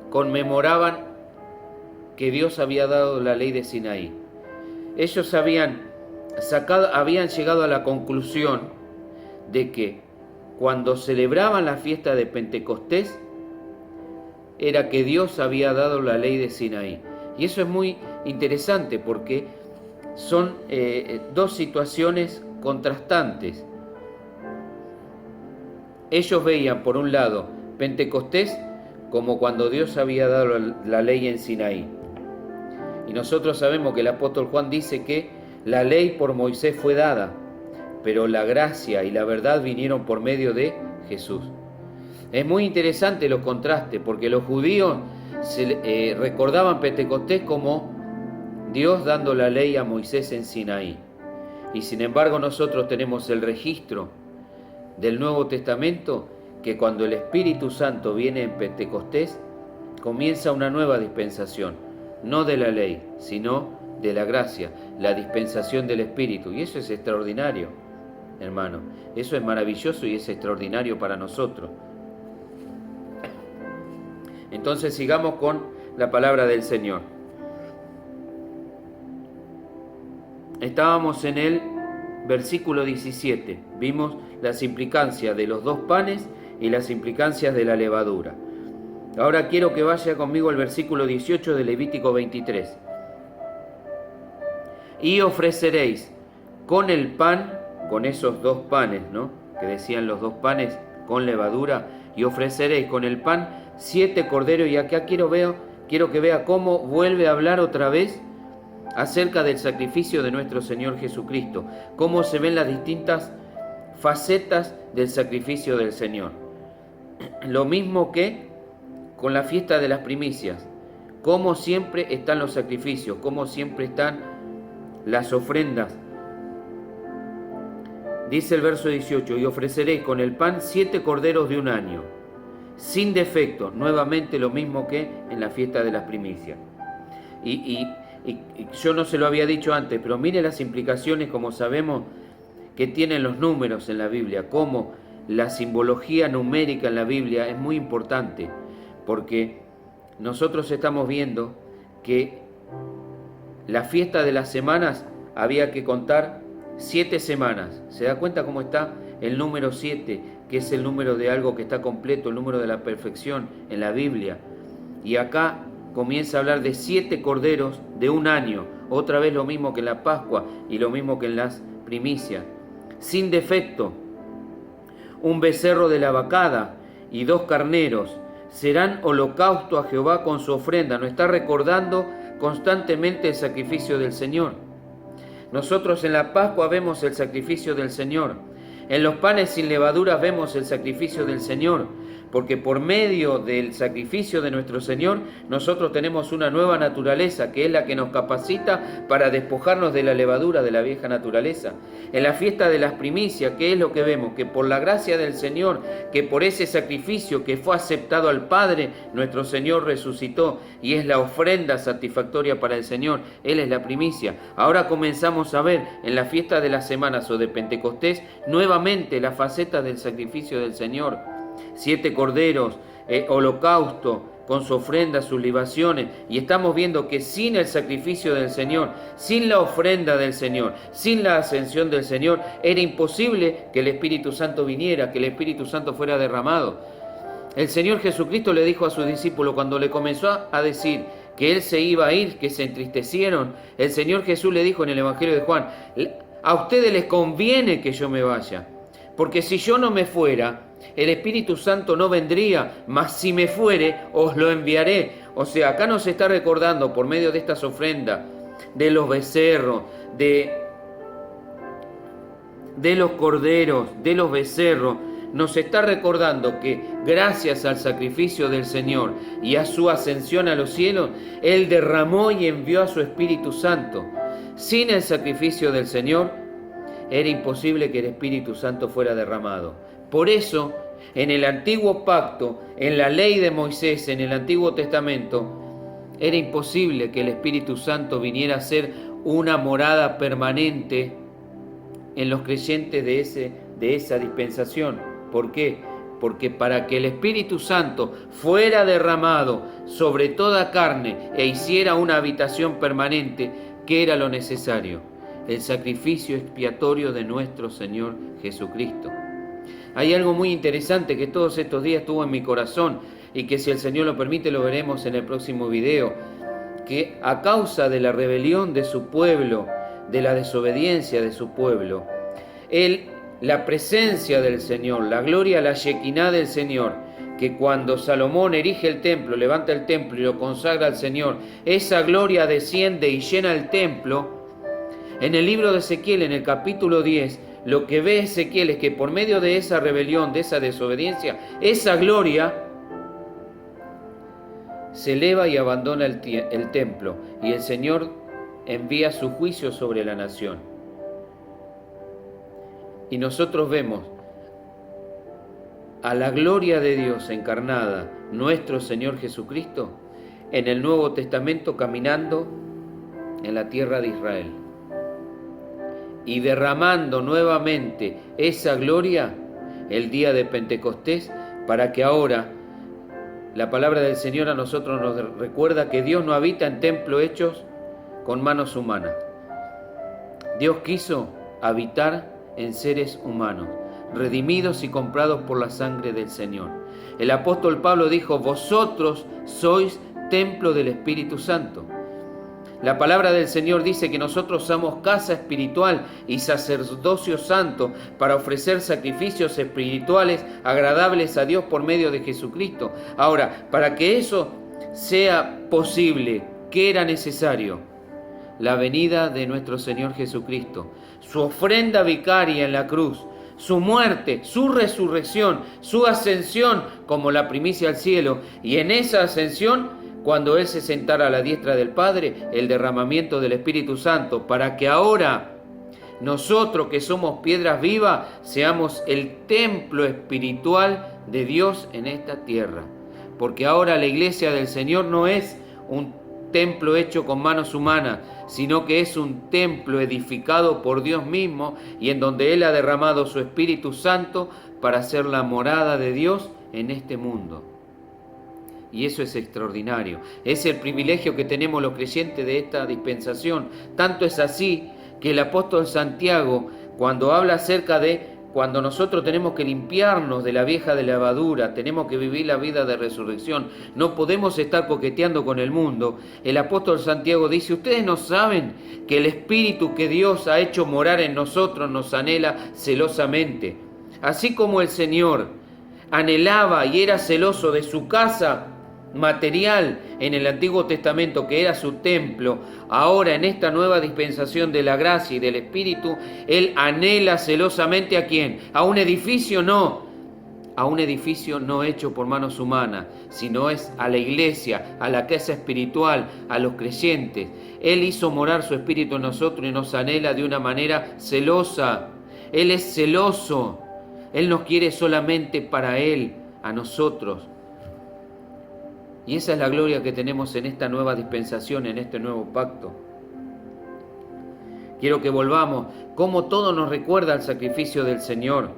conmemoraban que Dios había dado la ley de Sinaí. Ellos habían llegado a la conclusión de que cuando celebraban la fiesta de Pentecostés era que Dios había dado la ley de Sinaí. Y eso es muy interesante porque son dos situaciones contrastantes. Ellos veían, por un lado, Pentecostés como cuando Dios había dado la ley en Sinaí. Y nosotros sabemos que el apóstol Juan dice que la ley por Moisés fue dada, pero la gracia y la verdad vinieron por medio de Jesús. Es muy interesante los contrastes, porque los judíos recordaban Pentecostés como Dios dando la ley a Moisés en Sinaí. Y sin embargo nosotros tenemos el registro del Nuevo Testamento, que cuando el Espíritu Santo viene en Pentecostés, comienza una nueva dispensación, no de la ley, sino de la gracia, la dispensación del Espíritu. Y eso es extraordinario, hermano. Eso es maravilloso y es extraordinario para nosotros. Entonces sigamos con la palabra del Señor. Estábamos en el versículo 17. Vimos las implicancias de los 2 panes y las implicancias de la levadura. Ahora quiero que vaya conmigo al versículo 18 de Levítico 23. Y ofreceréis con el pan, con esos 2 panes, ¿no?, que decían los 2 panes con levadura, y ofreceréis con el pan 7 corderos. Y acá quiero que vea cómo vuelve a hablar otra vez acerca del sacrificio de nuestro Señor Jesucristo, cómo se ven las distintas facetas del sacrificio del Señor. Lo mismo que con la fiesta de las primicias, cómo siempre están los sacrificios, cómo siempre están las ofrendas. Dice el verso 18, y ofreceréis con el pan 7 corderos de un año, sin defecto, nuevamente lo mismo que en la fiesta de las primicias. Y yo no se lo había dicho antes, pero mire las implicaciones, como sabemos, que tienen los números en la Biblia, cómo la simbología numérica en la Biblia es muy importante, porque nosotros estamos viendo que la fiesta de las semanas había que contar 7 semanas. ¿Se da cuenta cómo está el número 7, que es el número de algo que está completo, el número de la perfección en la Biblia? Y acá comienza a hablar de 7 corderos de un año, otra vez lo mismo que en la Pascua y lo mismo que en las primicias, sin defecto. Un becerro de la vacada y 2 carneros serán holocausto a Jehová con su ofrenda. Nos está recordando constantemente el sacrificio del Señor. Nosotros en la Pascua vemos el sacrificio del Señor. En los panes sin levadura vemos el sacrificio del Señor, porque por medio del sacrificio de nuestro Señor nosotros tenemos una nueva naturaleza, que es la que nos capacita para despojarnos de la levadura de la vieja naturaleza. En la fiesta de las primicias, ¿qué es lo que vemos? Que por la gracia del Señor, que por ese sacrificio que fue aceptado al Padre, nuestro Señor resucitó, y es la ofrenda satisfactoria para el Señor. Él es la primicia. Ahora comenzamos a ver en la fiesta de las semanas o de Pentecostés nuevamente la faceta del sacrificio del Señor. 7 corderos, holocausto, con su ofrenda, sus libaciones. Y estamos viendo que sin el sacrificio del Señor, sin la ofrenda del Señor, sin la ascensión del Señor, era imposible que el Espíritu Santo viniera, que el Espíritu Santo fuera derramado. El Señor Jesucristo le dijo a sus discípulos, cuando le comenzó a decir que Él se iba a ir, que se entristecieron, el Señor Jesús le dijo en el Evangelio de Juan, a ustedes les conviene que yo me vaya, porque si yo no me fuera, el Espíritu Santo no vendría, mas si me fuere, os lo enviaré. O sea, acá nos está recordando por medio de estas ofrendas, de los becerros, de de los corderos, de los becerros, nos está recordando que gracias al sacrificio del Señor y a su ascensión a los cielos, Él derramó y envió a su Espíritu Santo. Sin el sacrificio del Señor, era imposible que el Espíritu Santo fuera derramado. Por eso, en el antiguo pacto, en la ley de Moisés, en el Antiguo Testamento, era imposible que el Espíritu Santo viniera a ser una morada permanente en los creyentes de esa dispensación. ¿Por qué? Porque para que el Espíritu Santo fuera derramado sobre toda carne e hiciera una habitación permanente, ¿qué era lo necesario? El sacrificio expiatorio de nuestro Señor Jesucristo. Hay algo muy interesante que todos estos días estuvo en mi corazón y que, si el Señor lo permite, lo veremos en el próximo video, que a causa de la rebelión de su pueblo, de la desobediencia de su pueblo, la presencia del Señor, la gloria, la Shekinah del Señor, que cuando Salomón erige el templo, levanta el templo y lo consagra al Señor, esa gloria desciende y llena el templo. En el libro de Ezequiel, en el capítulo 10, lo que ve Ezequiel es que por medio de esa rebelión, de esa desobediencia, esa gloria se eleva y abandona el templo, y el Señor envía su juicio sobre la nación. Y nosotros vemos a la gloria de Dios encarnada, nuestro Señor Jesucristo, en el Nuevo Testamento caminando en la tierra de Israel y derramando nuevamente esa gloria el día de Pentecostés, para que ahora la palabra del Señor a nosotros nos recuerda que Dios no habita en templos hechos con manos humanas. Dios quiso habitar en seres humanos, redimidos y comprados por la sangre del Señor. El apóstol Pablo dijo: vosotros sois templo del Espíritu Santo. La palabra del Señor dice que nosotros somos casa espiritual y sacerdocio santo para ofrecer sacrificios espirituales agradables a Dios por medio de Jesucristo. Ahora, para que eso sea posible, ¿qué era necesario? La venida de nuestro Señor Jesucristo, su ofrenda vicaria en la cruz, su muerte, su resurrección, su ascensión como la primicia al cielo, y en esa ascensión, cuando Él se sentara a la diestra del Padre, el derramamiento del Espíritu Santo, para que ahora nosotros, que somos piedras vivas, seamos el templo espiritual de Dios en esta tierra. Porque ahora la iglesia del Señor no es un templo hecho con manos humanas, sino que es un templo edificado por Dios mismo, y en donde Él ha derramado su Espíritu Santo para ser la morada de Dios en este mundo. Y eso es extraordinario. Es el privilegio que tenemos los creyentes de esta dispensación. Tanto es así que el apóstol Santiago, cuando habla acerca de cuando nosotros tenemos que limpiarnos de la vieja de levadura, tenemos que vivir la vida de resurrección, no podemos estar coqueteando con el mundo, el apóstol Santiago dice: ustedes no saben que el Espíritu que Dios ha hecho morar en nosotros nos anhela celosamente. Así como el Señor anhelaba y era celoso de su casa material en el Antiguo Testamento, que era su templo, ahora en esta nueva dispensación de la gracia y del Espíritu, Él anhela celosamente ¿a quién? A un edificio, no, a un edificio no hecho por manos humanas, sino es a la iglesia, a la casa espiritual, a los creyentes. Él hizo morar su Espíritu en nosotros y nos anhela de una manera celosa. Él es celoso, Él nos quiere solamente para Él, a nosotros. Y esa es la gloria que tenemos en esta nueva dispensación, en este nuevo pacto. Quiero que volvamos, como todo nos recuerda al sacrificio del Señor.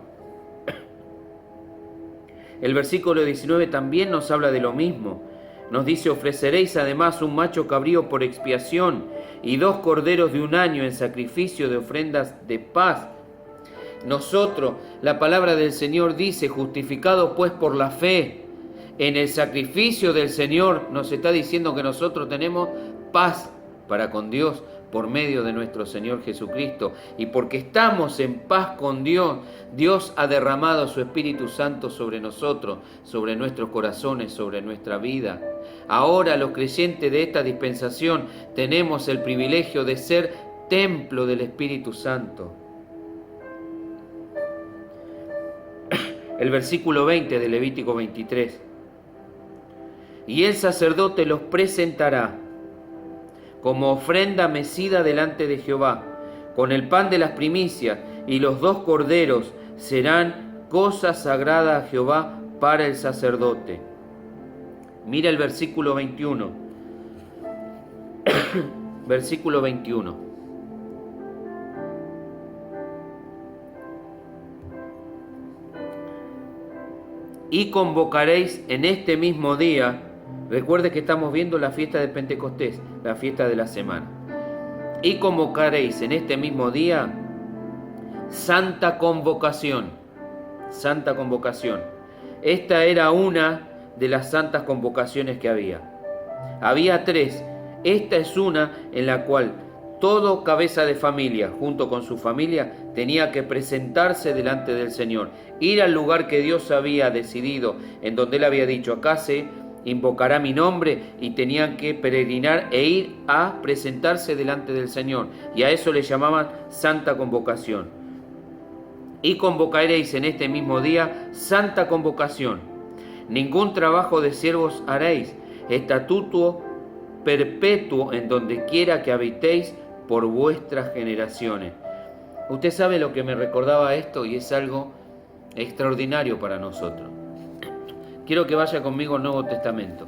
El versículo 19 también nos habla de lo mismo. Nos dice: ofreceréis además un macho cabrío por expiación y 2 corderos de 1 año en sacrificio de ofrendas de paz. Nosotros, la palabra del Señor dice: justificados pues por la fe en el sacrificio del Señor, nos está diciendo que nosotros tenemos paz para con Dios por medio de nuestro Señor Jesucristo. Y porque estamos en paz con Dios, Dios ha derramado su Espíritu Santo sobre nosotros, sobre nuestros corazones, sobre nuestra vida. Ahora los creyentes de esta dispensación tenemos el privilegio de ser templo del Espíritu Santo. el versículo 20 de Levítico 23. Y el sacerdote los presentará como ofrenda mecida delante de Jehová, con el pan de las primicias, y los 2 corderos serán cosa sagrada a Jehová para el sacerdote. Mira el versículo 21. Versículo 21. Y convocaréis en este mismo día, recuerde que estamos viendo la fiesta de Pentecostés, la fiesta de la semana. Y convocaréis en este mismo día santa convocación. Santa convocación. Esta era una de las santas convocaciones que había. Había 3. Esta es una en la cual todo cabeza de familia, junto con su familia, tenía que presentarse delante del Señor, ir al lugar que Dios había decidido, en donde Él había dicho, acá se invocará mi nombre, y tenían que peregrinar e ir a presentarse delante del Señor, y a eso le llamaban santa convocación. Y convocaréis en este mismo día santa convocación. Ningún trabajo de siervos haréis, estatuto perpetuo en donde quiera que habitéis por vuestras generaciones. Usted sabe lo que me recordaba esto, y es algo extraordinario para nosotros. Quiero que vaya conmigo al Nuevo Testamento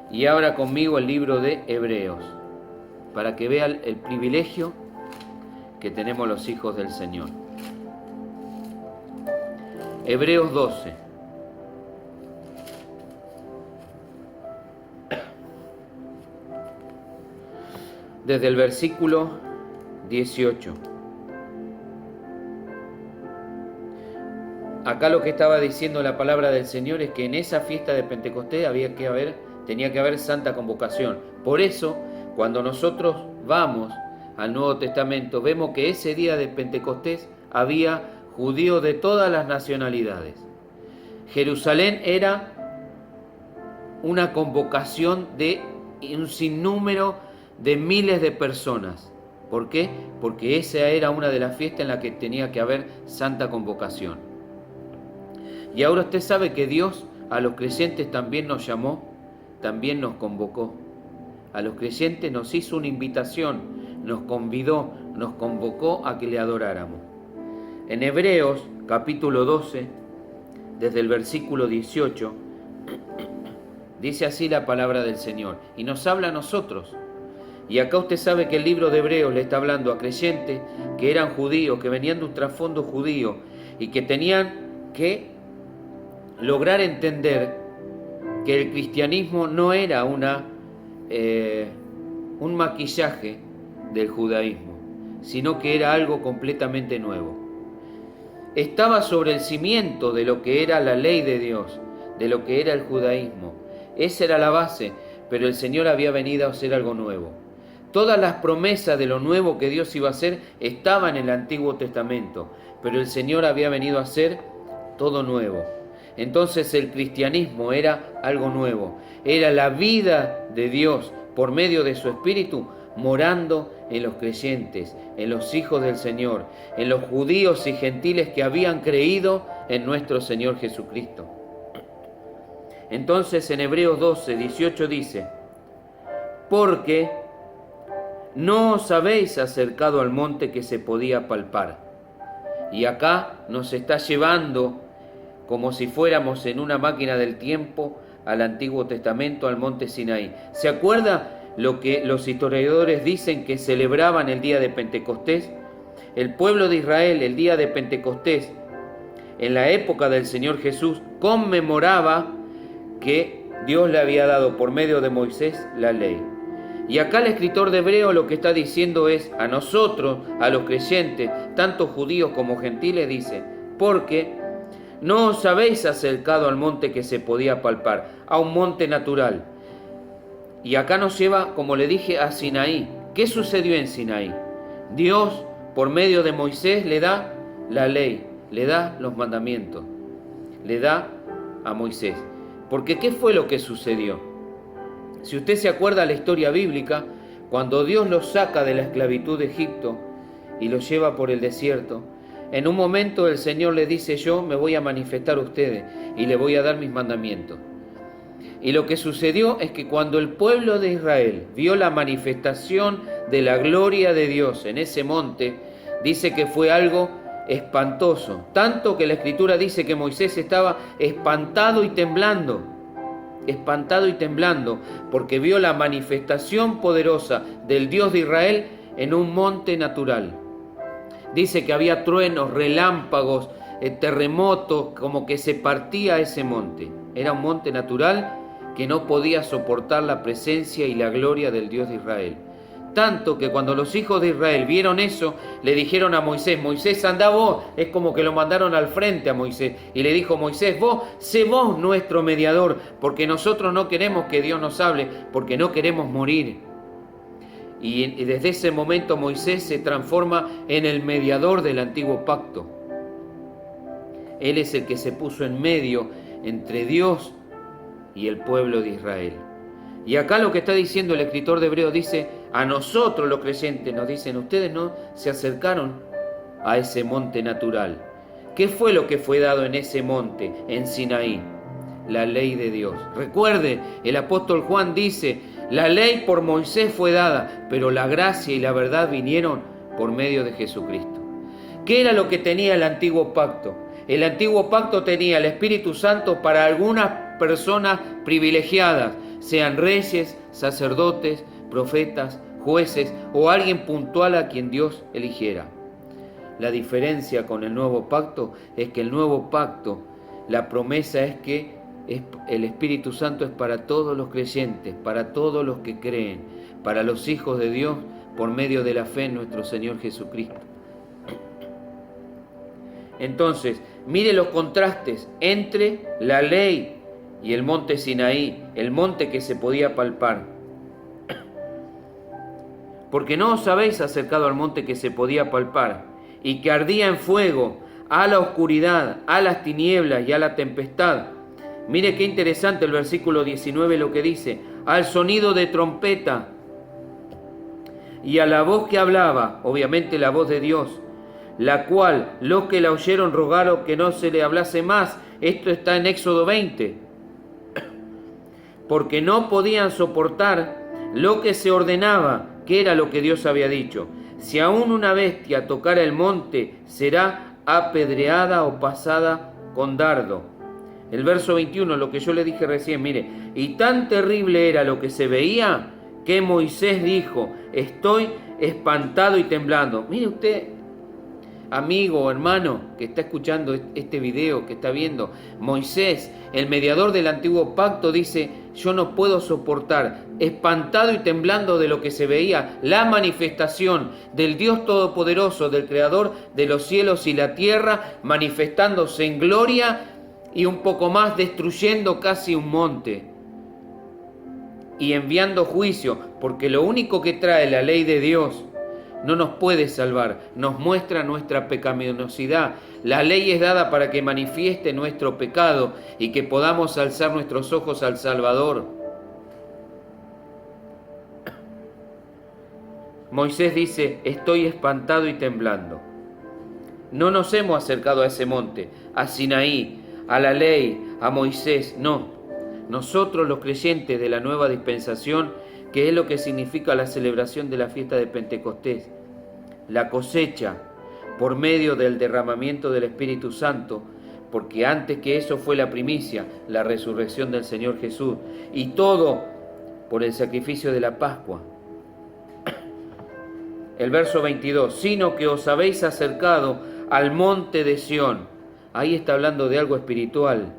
y abra conmigo el libro de Hebreos, para que vean el privilegio que tenemos los hijos del Señor. Hebreos 12. Desde el versículo 18. Acá lo que estaba diciendo la palabra del Señor es que en esa fiesta de Pentecostés tenía que haber santa convocación. Por eso, cuando nosotros vamos al Nuevo Testamento, vemos que ese día de Pentecostés había judíos de todas las nacionalidades. Jerusalén era una convocación de un sinnúmero de miles de personas. ¿Por qué? Porque esa era una de las fiestas en la que tenía que haber santa convocación. Y ahora usted sabe que Dios a los creyentes también nos llamó, también nos convocó. A los creyentes nos hizo una invitación, nos convidó, nos convocó a que le adoráramos. En Hebreos capítulo 12, desde el versículo 18, dice así la palabra del Señor, y nos habla a nosotros. Y acá usted sabe que el libro de Hebreos le está hablando a creyentes que eran judíos, que venían de un trasfondo judío y que tenían que lograr entender que el cristianismo no era un maquillaje del judaísmo, sino que era algo completamente nuevo. Estaba sobre el cimiento de lo que era la ley de Dios, de lo que era el judaísmo. Esa era la base, pero el Señor había venido a hacer algo nuevo. Todas las promesas de lo nuevo que Dios iba a hacer estaban en el Antiguo Testamento, pero el Señor había venido a hacer todo nuevo. Entonces el cristianismo era algo nuevo, era la vida de Dios por medio de su Espíritu morando en los creyentes, en los hijos del Señor, en los judíos y gentiles que habían creído en nuestro Señor Jesucristo. Entonces en Hebreos 12, 18 dice, porque no os habéis acercado al monte que se podía palpar. Y acá nos está llevando como si fuéramos en una máquina del tiempo al Antiguo Testamento, al monte Sinaí. ¿Se acuerda lo que los historiadores dicen que celebraban el día de Pentecostés? El pueblo de Israel, el día de Pentecostés, en la época del Señor Jesús, conmemoraba que Dios le había dado por medio de Moisés la ley. Y acá el escritor de Hebreo lo que está diciendo es a nosotros, a los creyentes, tanto judíos como gentiles, dice, porque no os habéis acercado al monte que se podía palpar, a un monte natural. Y acá nos lleva, como le dije, a Sinaí. ¿Qué sucedió en Sinaí? Dios, por medio de Moisés, le da la ley, le da los mandamientos, le da a Moisés. Porque ¿qué fue lo que sucedió? Si usted se acuerda de la historia bíblica, cuando Dios los saca de la esclavitud de Egipto y los lleva por el desierto, En un momento el Señor le dice: yo me voy a manifestar a ustedes y les voy a dar mis mandamientos. Y lo que sucedió es que cuando el pueblo de Israel vio la manifestación de la gloria de Dios en ese monte, dice que fue algo espantoso. Tanto que la Escritura dice que Moisés estaba espantado y temblando, porque vio la manifestación poderosa del Dios de Israel en un monte natural. Dice que había truenos, relámpagos, terremotos, como que se partía ese monte. Era un monte natural que no podía soportar la presencia y la gloria del Dios de Israel. Tanto que cuando los hijos de Israel vieron eso, le dijeron a Moisés: Moisés, andá vos. Es como que lo mandaron al frente a Moisés. Y le dijo Moisés: sé vos nuestro mediador, porque nosotros no queremos que Dios nos hable, porque no queremos morir. Y desde ese momento Moisés se transforma en el mediador del antiguo pacto. Él es el que se puso en medio entre Dios y el pueblo de Israel. Y acá lo que está diciendo el escritor de Hebreos dice: a nosotros los creyentes nos dicen, ustedes no se acercaron a ese monte natural. ¿Qué fue lo que fue dado en ese monte, en Sinaí? La ley de Dios. Recuerde, el apóstol Juan dice: la ley por Moisés fue dada, pero la gracia y la verdad vinieron por medio de Jesucristo. ¿Qué era lo que tenía el antiguo pacto? El antiguo pacto tenía el Espíritu Santo para algunas personas privilegiadas, sean reyes, sacerdotes, profetas, jueces o alguien puntual a quien Dios eligiera. La diferencia con el nuevo pacto es que el nuevo pacto, la promesa es que el Espíritu Santo es para todos los creyentes, para todos los que creen, para los hijos de Dios por medio de la fe en nuestro Señor Jesucristo. Entonces, mire los contrastes entre la ley y el monte Sinaí, el monte que se podía palpar. Porque no os habéis acercado al monte que se podía palpar y que ardía en fuego, a la oscuridad, a las tinieblas y a la tempestad. Mire qué interesante el versículo 19 lo que dice: al sonido de trompeta y a la voz que hablaba, obviamente la voz de Dios, la cual los que la oyeron rogaron que no se le hablase más. Esto está en Éxodo 20. Porque no podían soportar lo que se ordenaba, que era lo que Dios había dicho: si aún una bestia tocara el monte, será apedreada o pasada con dardo. El verso 21, lo que yo le dije recién, mire: y tan terrible era lo que se veía, que Moisés dijo: estoy espantado y temblando. Mire usted, amigo o hermano que está escuchando este video, que está viendo, Moisés, el mediador del antiguo pacto, dice: yo no puedo soportar, espantado y temblando de lo que se veía, la manifestación del Dios Todopoderoso, del Creador de los cielos y la tierra, manifestándose en gloria y un poco más, destruyendo casi un monte y enviando juicio, porque lo único que trae la ley de Dios no nos puede salvar, nos muestra nuestra pecaminosidad. La ley es dada para que manifieste nuestro pecado y que podamos alzar nuestros ojos al Salvador. Moisés dice: estoy espantado y temblando. No nos hemos acercado a ese monte, a Sinaí, a la ley, a Moisés, no. Nosotros los creyentes de la nueva dispensación, que es lo que significa la celebración de la fiesta de Pentecostés, la cosecha por medio del derramamiento del Espíritu Santo, porque antes que eso fue la primicia, la resurrección del Señor Jesús, y todo por el sacrificio de la Pascua. El verso 22, sino que os habéis acercado al monte de Sión. Ahí está hablando de algo espiritual,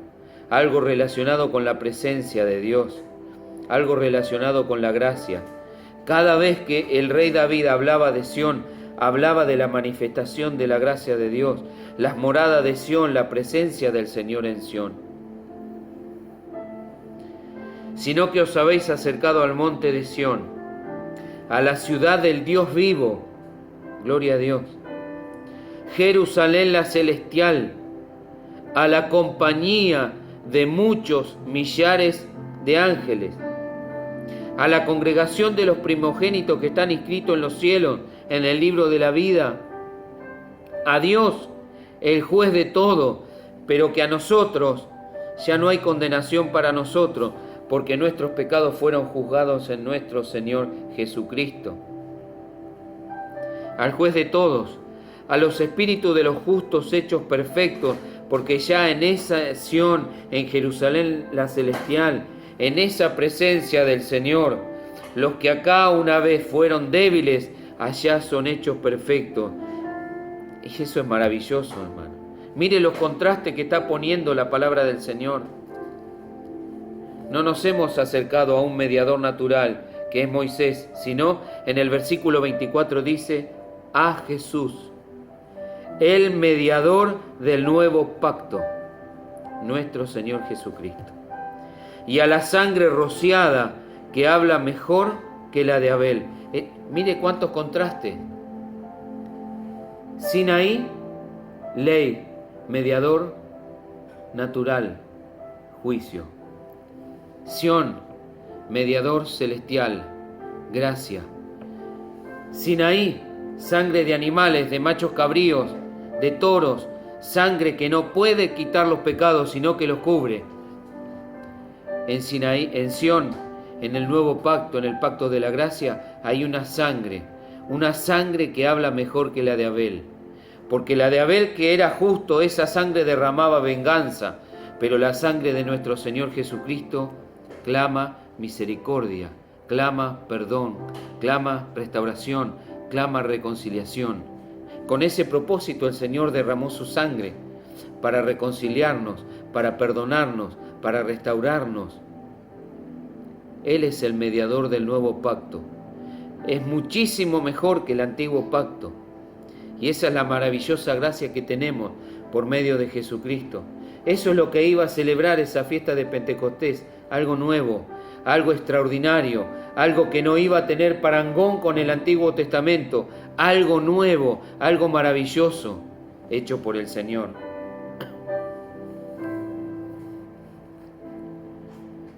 algo relacionado con la presencia de Dios, algo relacionado con la gracia. Cada vez que el rey David hablaba de Sión, hablaba de la manifestación de la gracia de Dios, las moradas de Sión, la presencia del Señor en Sión. Sino que os habéis acercado al monte de Sión, a la ciudad del Dios vivo, gloria a Dios, Jerusalén la celestial, a la compañía de muchos millares de ángeles, a la congregación de los primogénitos que están inscritos en los cielos, en el libro de la vida, a Dios el juez de todo, pero que a nosotros ya no hay condenación para nosotros, porque nuestros pecados fueron juzgados en nuestro Señor Jesucristo. Al juez de todos, a los espíritus de los justos hechos perfectos, porque ya en esa Sión, en Jerusalén la celestial, en esa presencia del Señor, los que acá una vez fueron débiles, allá son hechos perfectos. Y eso es maravilloso, hermano. Mire los contrastes que está poniendo la palabra del Señor. No nos hemos acercado a un mediador natural, que es Moisés, sino en el versículo 24 dice, a Jesús, el mediador del nuevo pacto, nuestro Señor Jesucristo. Y a la sangre rociada, que habla mejor que la de Abel. Mire cuántos contrastes. Sinaí, ley, mediador natural, juicio. Sión, mediador celestial, gracia. Sinaí, sangre de animales, de machos cabríos, de toros, sangre que no puede quitar los pecados, sino que los cubre. En Sinaí, en Sión, en el nuevo pacto, en el pacto de la gracia, hay una sangre que habla mejor que la de Abel. Porque la de Abel, que era justo, esa sangre derramaba venganza, pero la sangre de nuestro Señor Jesucristo clama misericordia, clama perdón, clama restauración, clama reconciliación. Con ese propósito el Señor derramó su sangre para reconciliarnos, para perdonarnos, para restaurarnos. Él es el mediador del nuevo pacto. Es muchísimo mejor que el antiguo pacto. Y esa es la maravillosa gracia que tenemos por medio de Jesucristo. Eso es lo que iba a celebrar esa fiesta de Pentecostés, algo nuevo, algo extraordinario, algo que no iba a tener parangón con el Antiguo Testamento, algo nuevo, algo maravilloso, hecho por el Señor.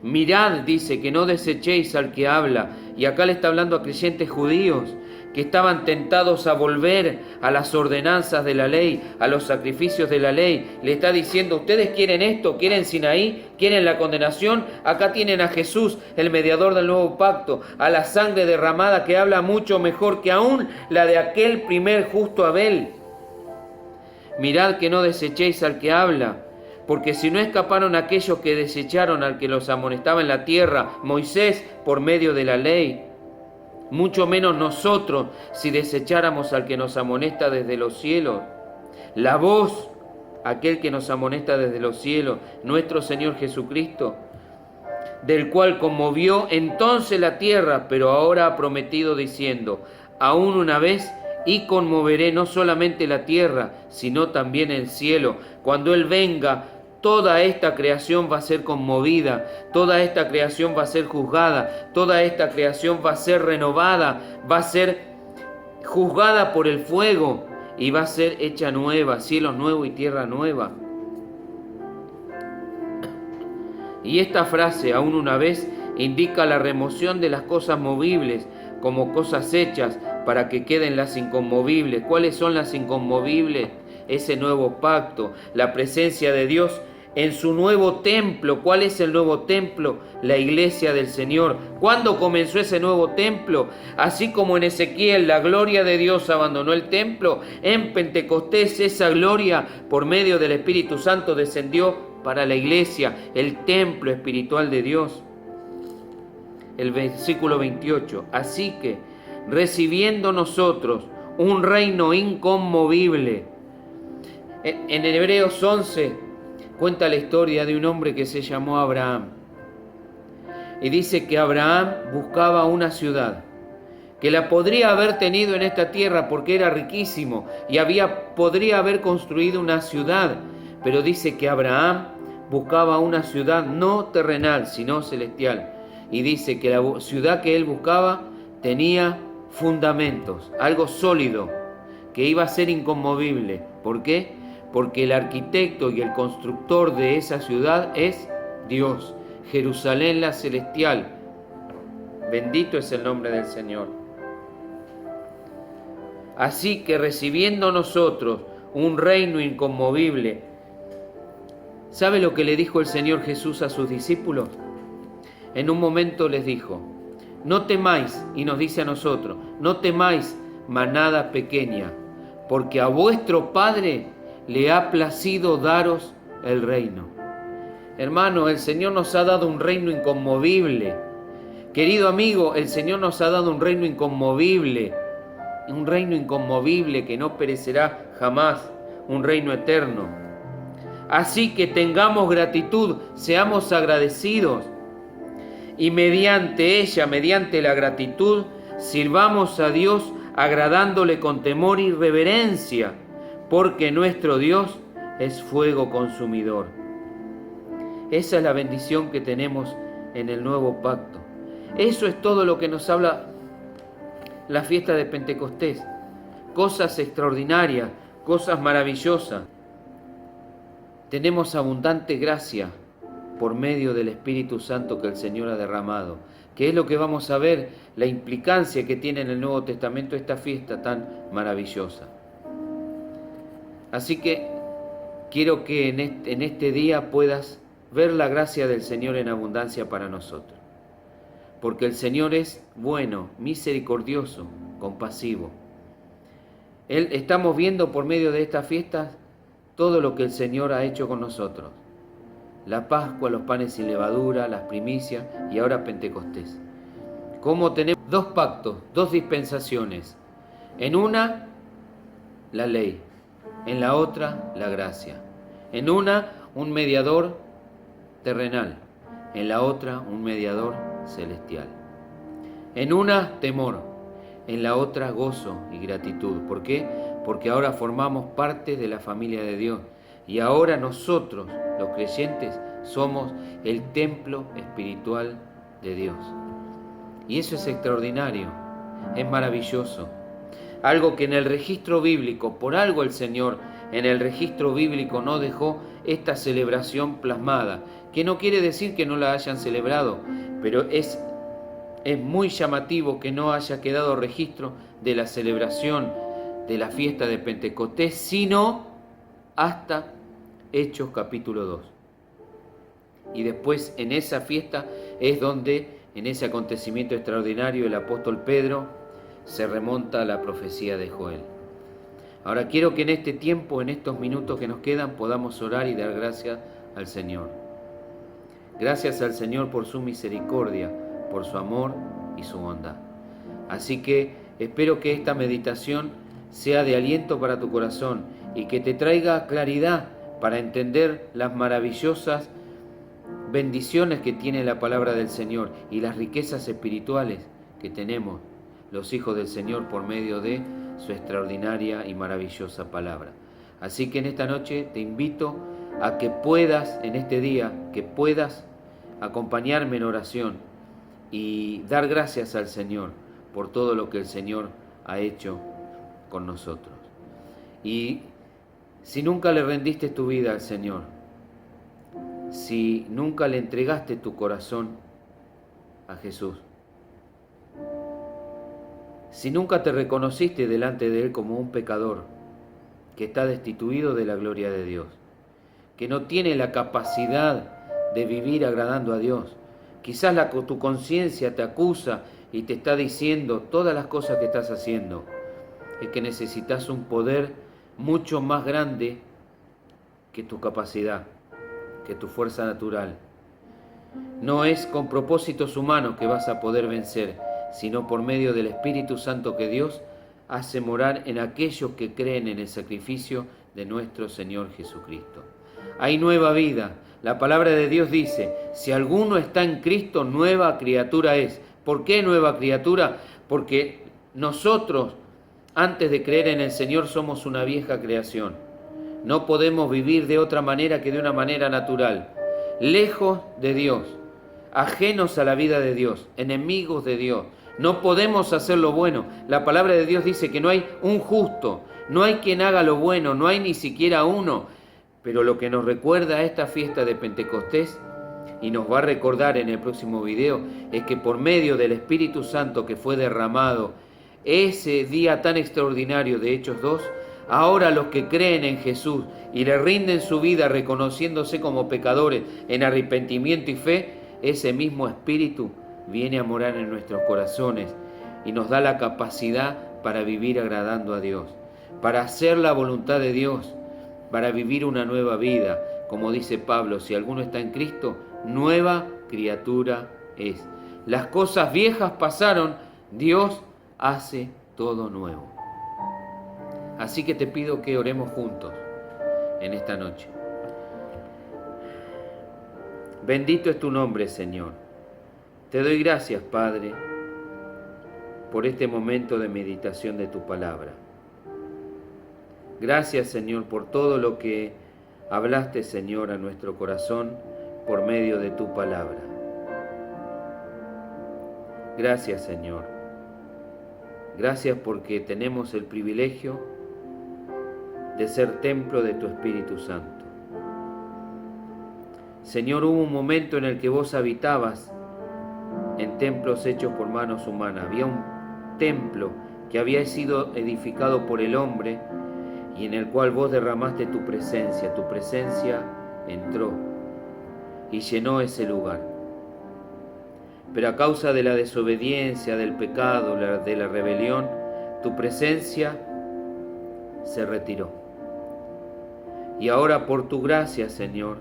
Mirad, dice, que no desechéis al que habla, y acá le está hablando a creyentes judíos que estaban tentados a volver a las ordenanzas de la ley, a los sacrificios de la ley. Le está diciendo, ustedes quieren esto, quieren Sinaí, quieren la condenación, acá tienen a Jesús, el mediador del nuevo pacto, a la sangre derramada que habla mucho mejor que aún la de aquel primer justo Abel. Mirad que no desechéis al que habla, porque si no escaparon aquellos que desecharon al que los amonestaba en la tierra, Moisés, por medio de la ley, mucho menos nosotros si desecháramos al que nos amonesta desde los cielos. La voz, aquel que nos amonesta desde los cielos, nuestro Señor Jesucristo, del cual conmovió entonces la tierra, pero ahora ha prometido diciendo, aún una vez, y conmoveré no solamente la tierra, sino también el cielo. Cuando Él venga, toda esta creación va a ser conmovida, toda esta creación va a ser juzgada, toda esta creación va a ser renovada, va a ser juzgada por el fuego y va a ser hecha nueva, cielo nuevo y tierra nueva. Y esta frase, aún una vez, indica la remoción de las cosas movibles como cosas hechas para que queden las inconmovibles. ¿Cuáles son las inconmovibles? Ese nuevo pacto, la presencia de Dios en su nuevo templo. ¿Cuál es el nuevo templo? La iglesia del Señor. ¿Cuándo comenzó ese nuevo templo? Así como en Ezequiel la gloria de Dios abandonó el templo, en Pentecostés esa gloria por medio del Espíritu Santo descendió para la iglesia, el templo espiritual de Dios. El versículo 28. Así que, recibiendo nosotros un reino inconmovible. En Hebreos 11 cuenta la historia de un hombre que se llamó Abraham. Y dice que Abraham buscaba una ciudad, que la podría haber tenido en esta tierra porque era riquísimo y podría haber construido una ciudad. Pero dice que Abraham buscaba una ciudad no terrenal, sino celestial. Y dice que la ciudad que él buscaba tenía fundamentos, algo sólido, que iba a ser inconmovible. ¿Por qué? Porque el arquitecto y el constructor de esa ciudad es Dios, Jerusalén la celestial. Bendito es el nombre del Señor. Así que recibiendo nosotros un reino inconmovible. ¿Sabe lo que le dijo el Señor Jesús a sus discípulos? En un momento les dijo: no temáis, y nos dice a nosotros, no temáis, manada pequeña, porque a vuestro Padre le ha placido daros el reino. Hermano, el Señor nos ha dado un reino inconmovible. Querido amigo, el Señor nos ha dado un reino inconmovible que no perecerá jamás, un reino eterno. Así que tengamos gratitud, seamos agradecidos, y mediante ella, mediante la gratitud, sirvamos a Dios agradándole con temor y reverencia, porque nuestro Dios es fuego consumidor. Esa es la bendición que tenemos en el nuevo pacto. Eso es todo lo que nos habla la fiesta de Pentecostés. Cosas extraordinarias, cosas maravillosas. Tenemos abundante gracia por medio del Espíritu Santo que el Señor ha derramado, que es lo que vamos a ver, la implicancia que tiene en el Nuevo Testamento esta fiesta tan maravillosa. Así que quiero que en este día puedas ver la gracia del Señor en abundancia para nosotros. Porque el Señor es bueno, misericordioso, compasivo. Estamos viendo por medio de estas fiestas todo lo que el Señor ha hecho con nosotros. La Pascua, los panes sin levadura, las primicias y ahora Pentecostés. Cómo tenemos dos pactos, dos dispensaciones. En una, la ley. En la otra, la gracia. En una, un mediador terrenal. En la otra, un mediador celestial. En una, temor. En la otra, gozo y gratitud. ¿Por qué? Porque ahora formamos parte de la familia de Dios. Y ahora nosotros, los creyentes, somos el templo espiritual de Dios. Y eso es extraordinario, es maravilloso. Algo que en el registro bíblico, por algo el Señor en el registro bíblico no dejó esta celebración plasmada, que no quiere decir que no la hayan celebrado, pero es muy llamativo que no haya quedado registro de la celebración de la fiesta de Pentecostés, sino hasta Hechos capítulo 2. Y después en esa fiesta es donde, en ese acontecimiento extraordinario, el apóstol Pedro se remonta a la profecía de Joel. Ahora quiero que en este tiempo, en estos minutos que nos quedan, podamos orar y dar gracias al Señor. Gracias al Señor por su misericordia, por su amor y su bondad. Así que espero que esta meditación sea de aliento para tu corazón y que te traiga claridad para entender las maravillosas bendiciones que tiene la palabra del Señor y las riquezas espirituales que tenemos los hijos del Señor por medio de su extraordinaria y maravillosa palabra. Así que en esta noche te invito a que puedas, en este día, que puedas acompañarme en oración y dar gracias al Señor por todo lo que el Señor ha hecho con nosotros. Y si nunca le rendiste tu vida al Señor, si nunca le entregaste tu corazón a Jesús, si nunca te reconociste delante de Él como un pecador que está destituido de la gloria de Dios, que no tiene la capacidad de vivir agradando a Dios, quizás tu conciencia te acusa y te está diciendo todas las cosas que estás haciendo, es que necesitas un poder mucho más grande que tu capacidad, que tu fuerza natural. No es con propósitos humanos que vas a poder vencer, sino por medio del Espíritu Santo que Dios hace morar en aquellos que creen en el sacrificio de nuestro Señor Jesucristo. Hay nueva vida. La palabra de Dios dice, si alguno está en Cristo, nueva criatura es. ¿Por qué nueva criatura? Porque nosotros, antes de creer en el Señor, somos una vieja creación. No podemos vivir de otra manera que de una manera natural. Lejos de Dios, ajenos a la vida de Dios, enemigos de Dios. No podemos hacer lo bueno. La palabra de Dios dice que no hay un justo, no hay quien haga lo bueno, no hay ni siquiera uno. Pero lo que nos recuerda a esta fiesta de Pentecostés, y nos va a recordar en el próximo video, es que por medio del Espíritu Santo que fue derramado ese día tan extraordinario de Hechos 2, Ahora los que creen en Jesús y le rinden su vida reconociéndose como pecadores en arrepentimiento y fe, ese mismo Espíritu viene a morar en nuestros corazones y nos da la capacidad para vivir agradando a Dios, para hacer la voluntad de Dios, para vivir una nueva vida. Como dice Pablo, si alguno está en Cristo, nueva criatura es. Las cosas viejas pasaron, Dios hace todo nuevo. Así que te pido que oremos juntos en esta noche. Bendito es tu nombre, Señor. Te doy gracias, Padre, por este momento de meditación de tu palabra. Gracias, Señor, por todo lo que hablaste, Señor, a nuestro corazón por medio de tu palabra. Gracias, Señor. Gracias porque tenemos el privilegio de ser templo de tu Espíritu Santo. Señor, hubo un momento en el que vos habitabas en templos hechos por manos humanas. Había un templo que había sido edificado por el hombre y en el cual vos derramaste tu presencia. Tu presencia entró y llenó ese lugar. Pero a causa de la desobediencia, del pecado, de la rebelión, tu presencia se retiró. Y ahora por tu gracia, Señor,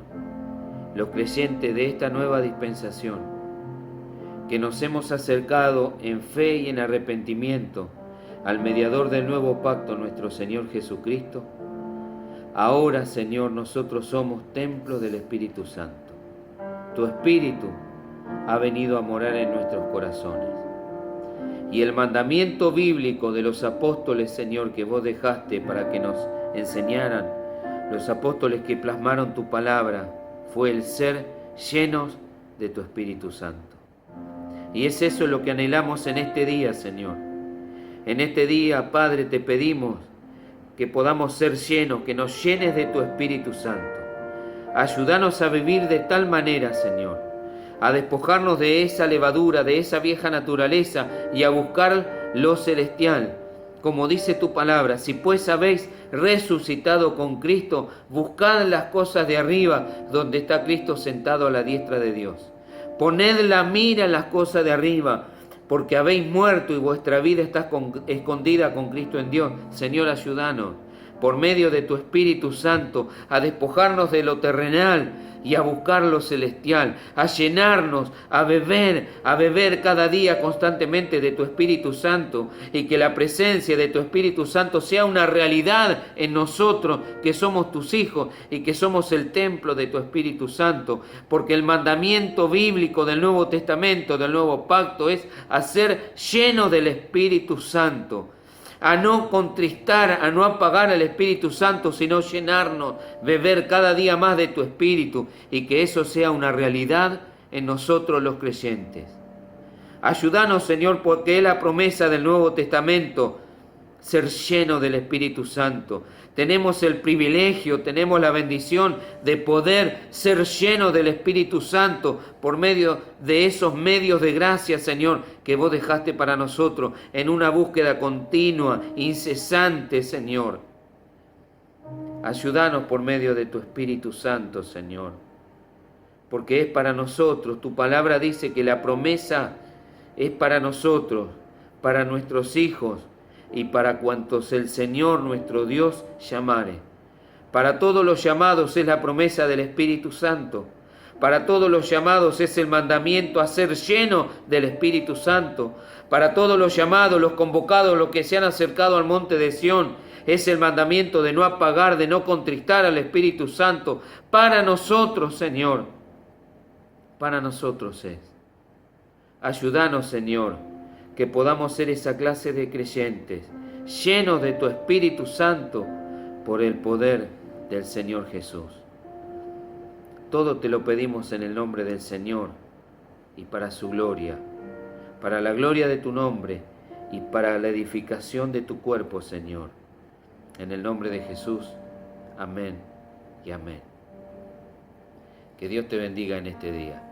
los creyentes de esta nueva dispensación, que nos hemos acercado en fe y en arrepentimiento al mediador del nuevo pacto, nuestro Señor Jesucristo, ahora, Señor, nosotros somos templo del Espíritu Santo. Tu Espíritu ha venido a morar en nuestros corazones. Y el mandamiento bíblico de los apóstoles, Señor, que vos dejaste para que nos enseñaran, los apóstoles que plasmaron tu palabra, fue el ser llenos de tu Espíritu Santo. Y es eso lo que anhelamos en este día, Señor. En este día, Padre, te pedimos que podamos ser llenos, que nos llenes de tu Espíritu Santo. Ayúdanos a vivir de tal manera, Señor, a despojarnos de esa levadura, de esa vieja naturaleza y a buscar lo celestial. Como dice tu palabra, si pues habéis resucitado con Cristo, buscad las cosas de arriba, donde está Cristo sentado a la diestra de Dios. Poned la mira en las cosas de arriba, porque habéis muerto y vuestra vida está escondida con Cristo en Dios. Señor, ayúdanos, por medio de tu Espíritu Santo, a despojarnos de lo terrenal y a buscar lo celestial, a llenarnos, a beber cada día constantemente de tu Espíritu Santo, y que la presencia de tu Espíritu Santo sea una realidad en nosotros, que somos tus hijos y que somos el templo de tu Espíritu Santo, porque el mandamiento bíblico del Nuevo Testamento, del Nuevo Pacto, es a ser lleno del Espíritu Santo, a no contristar, a no apagar al Espíritu Santo, sino llenarnos, beber cada día más de tu Espíritu, y que eso sea una realidad en nosotros los creyentes. Ayúdanos, Señor, porque es la promesa del Nuevo Testamento, ser lleno del Espíritu Santo. Tenemos el privilegio, tenemos la bendición de poder ser llenos del Espíritu Santo por medio de esos medios de gracia, Señor, que vos dejaste para nosotros en una búsqueda continua, incesante, Señor. Ayúdanos por medio de tu Espíritu Santo, Señor, porque es para nosotros. Tu palabra dice que la promesa es para nosotros, para nuestros hijos, y para cuantos el Señor nuestro Dios llamare. Para todos los llamados es la promesa del Espíritu Santo. Para todos los llamados es el mandamiento a ser lleno del Espíritu Santo. Para todos los llamados, los convocados, los que se han acercado al monte de Sión, es el mandamiento de no apagar, de no contristar al Espíritu Santo. Para nosotros, Señor, para nosotros es. Ayúdanos, Señor, que podamos ser esa clase de creyentes, llenos de tu Espíritu Santo, por el poder del Señor Jesús. Todo te lo pedimos en el nombre del Señor y para su gloria, para la gloria de tu nombre y para la edificación de tu cuerpo, Señor. En el nombre de Jesús, amén y amén. Que Dios te bendiga en este día.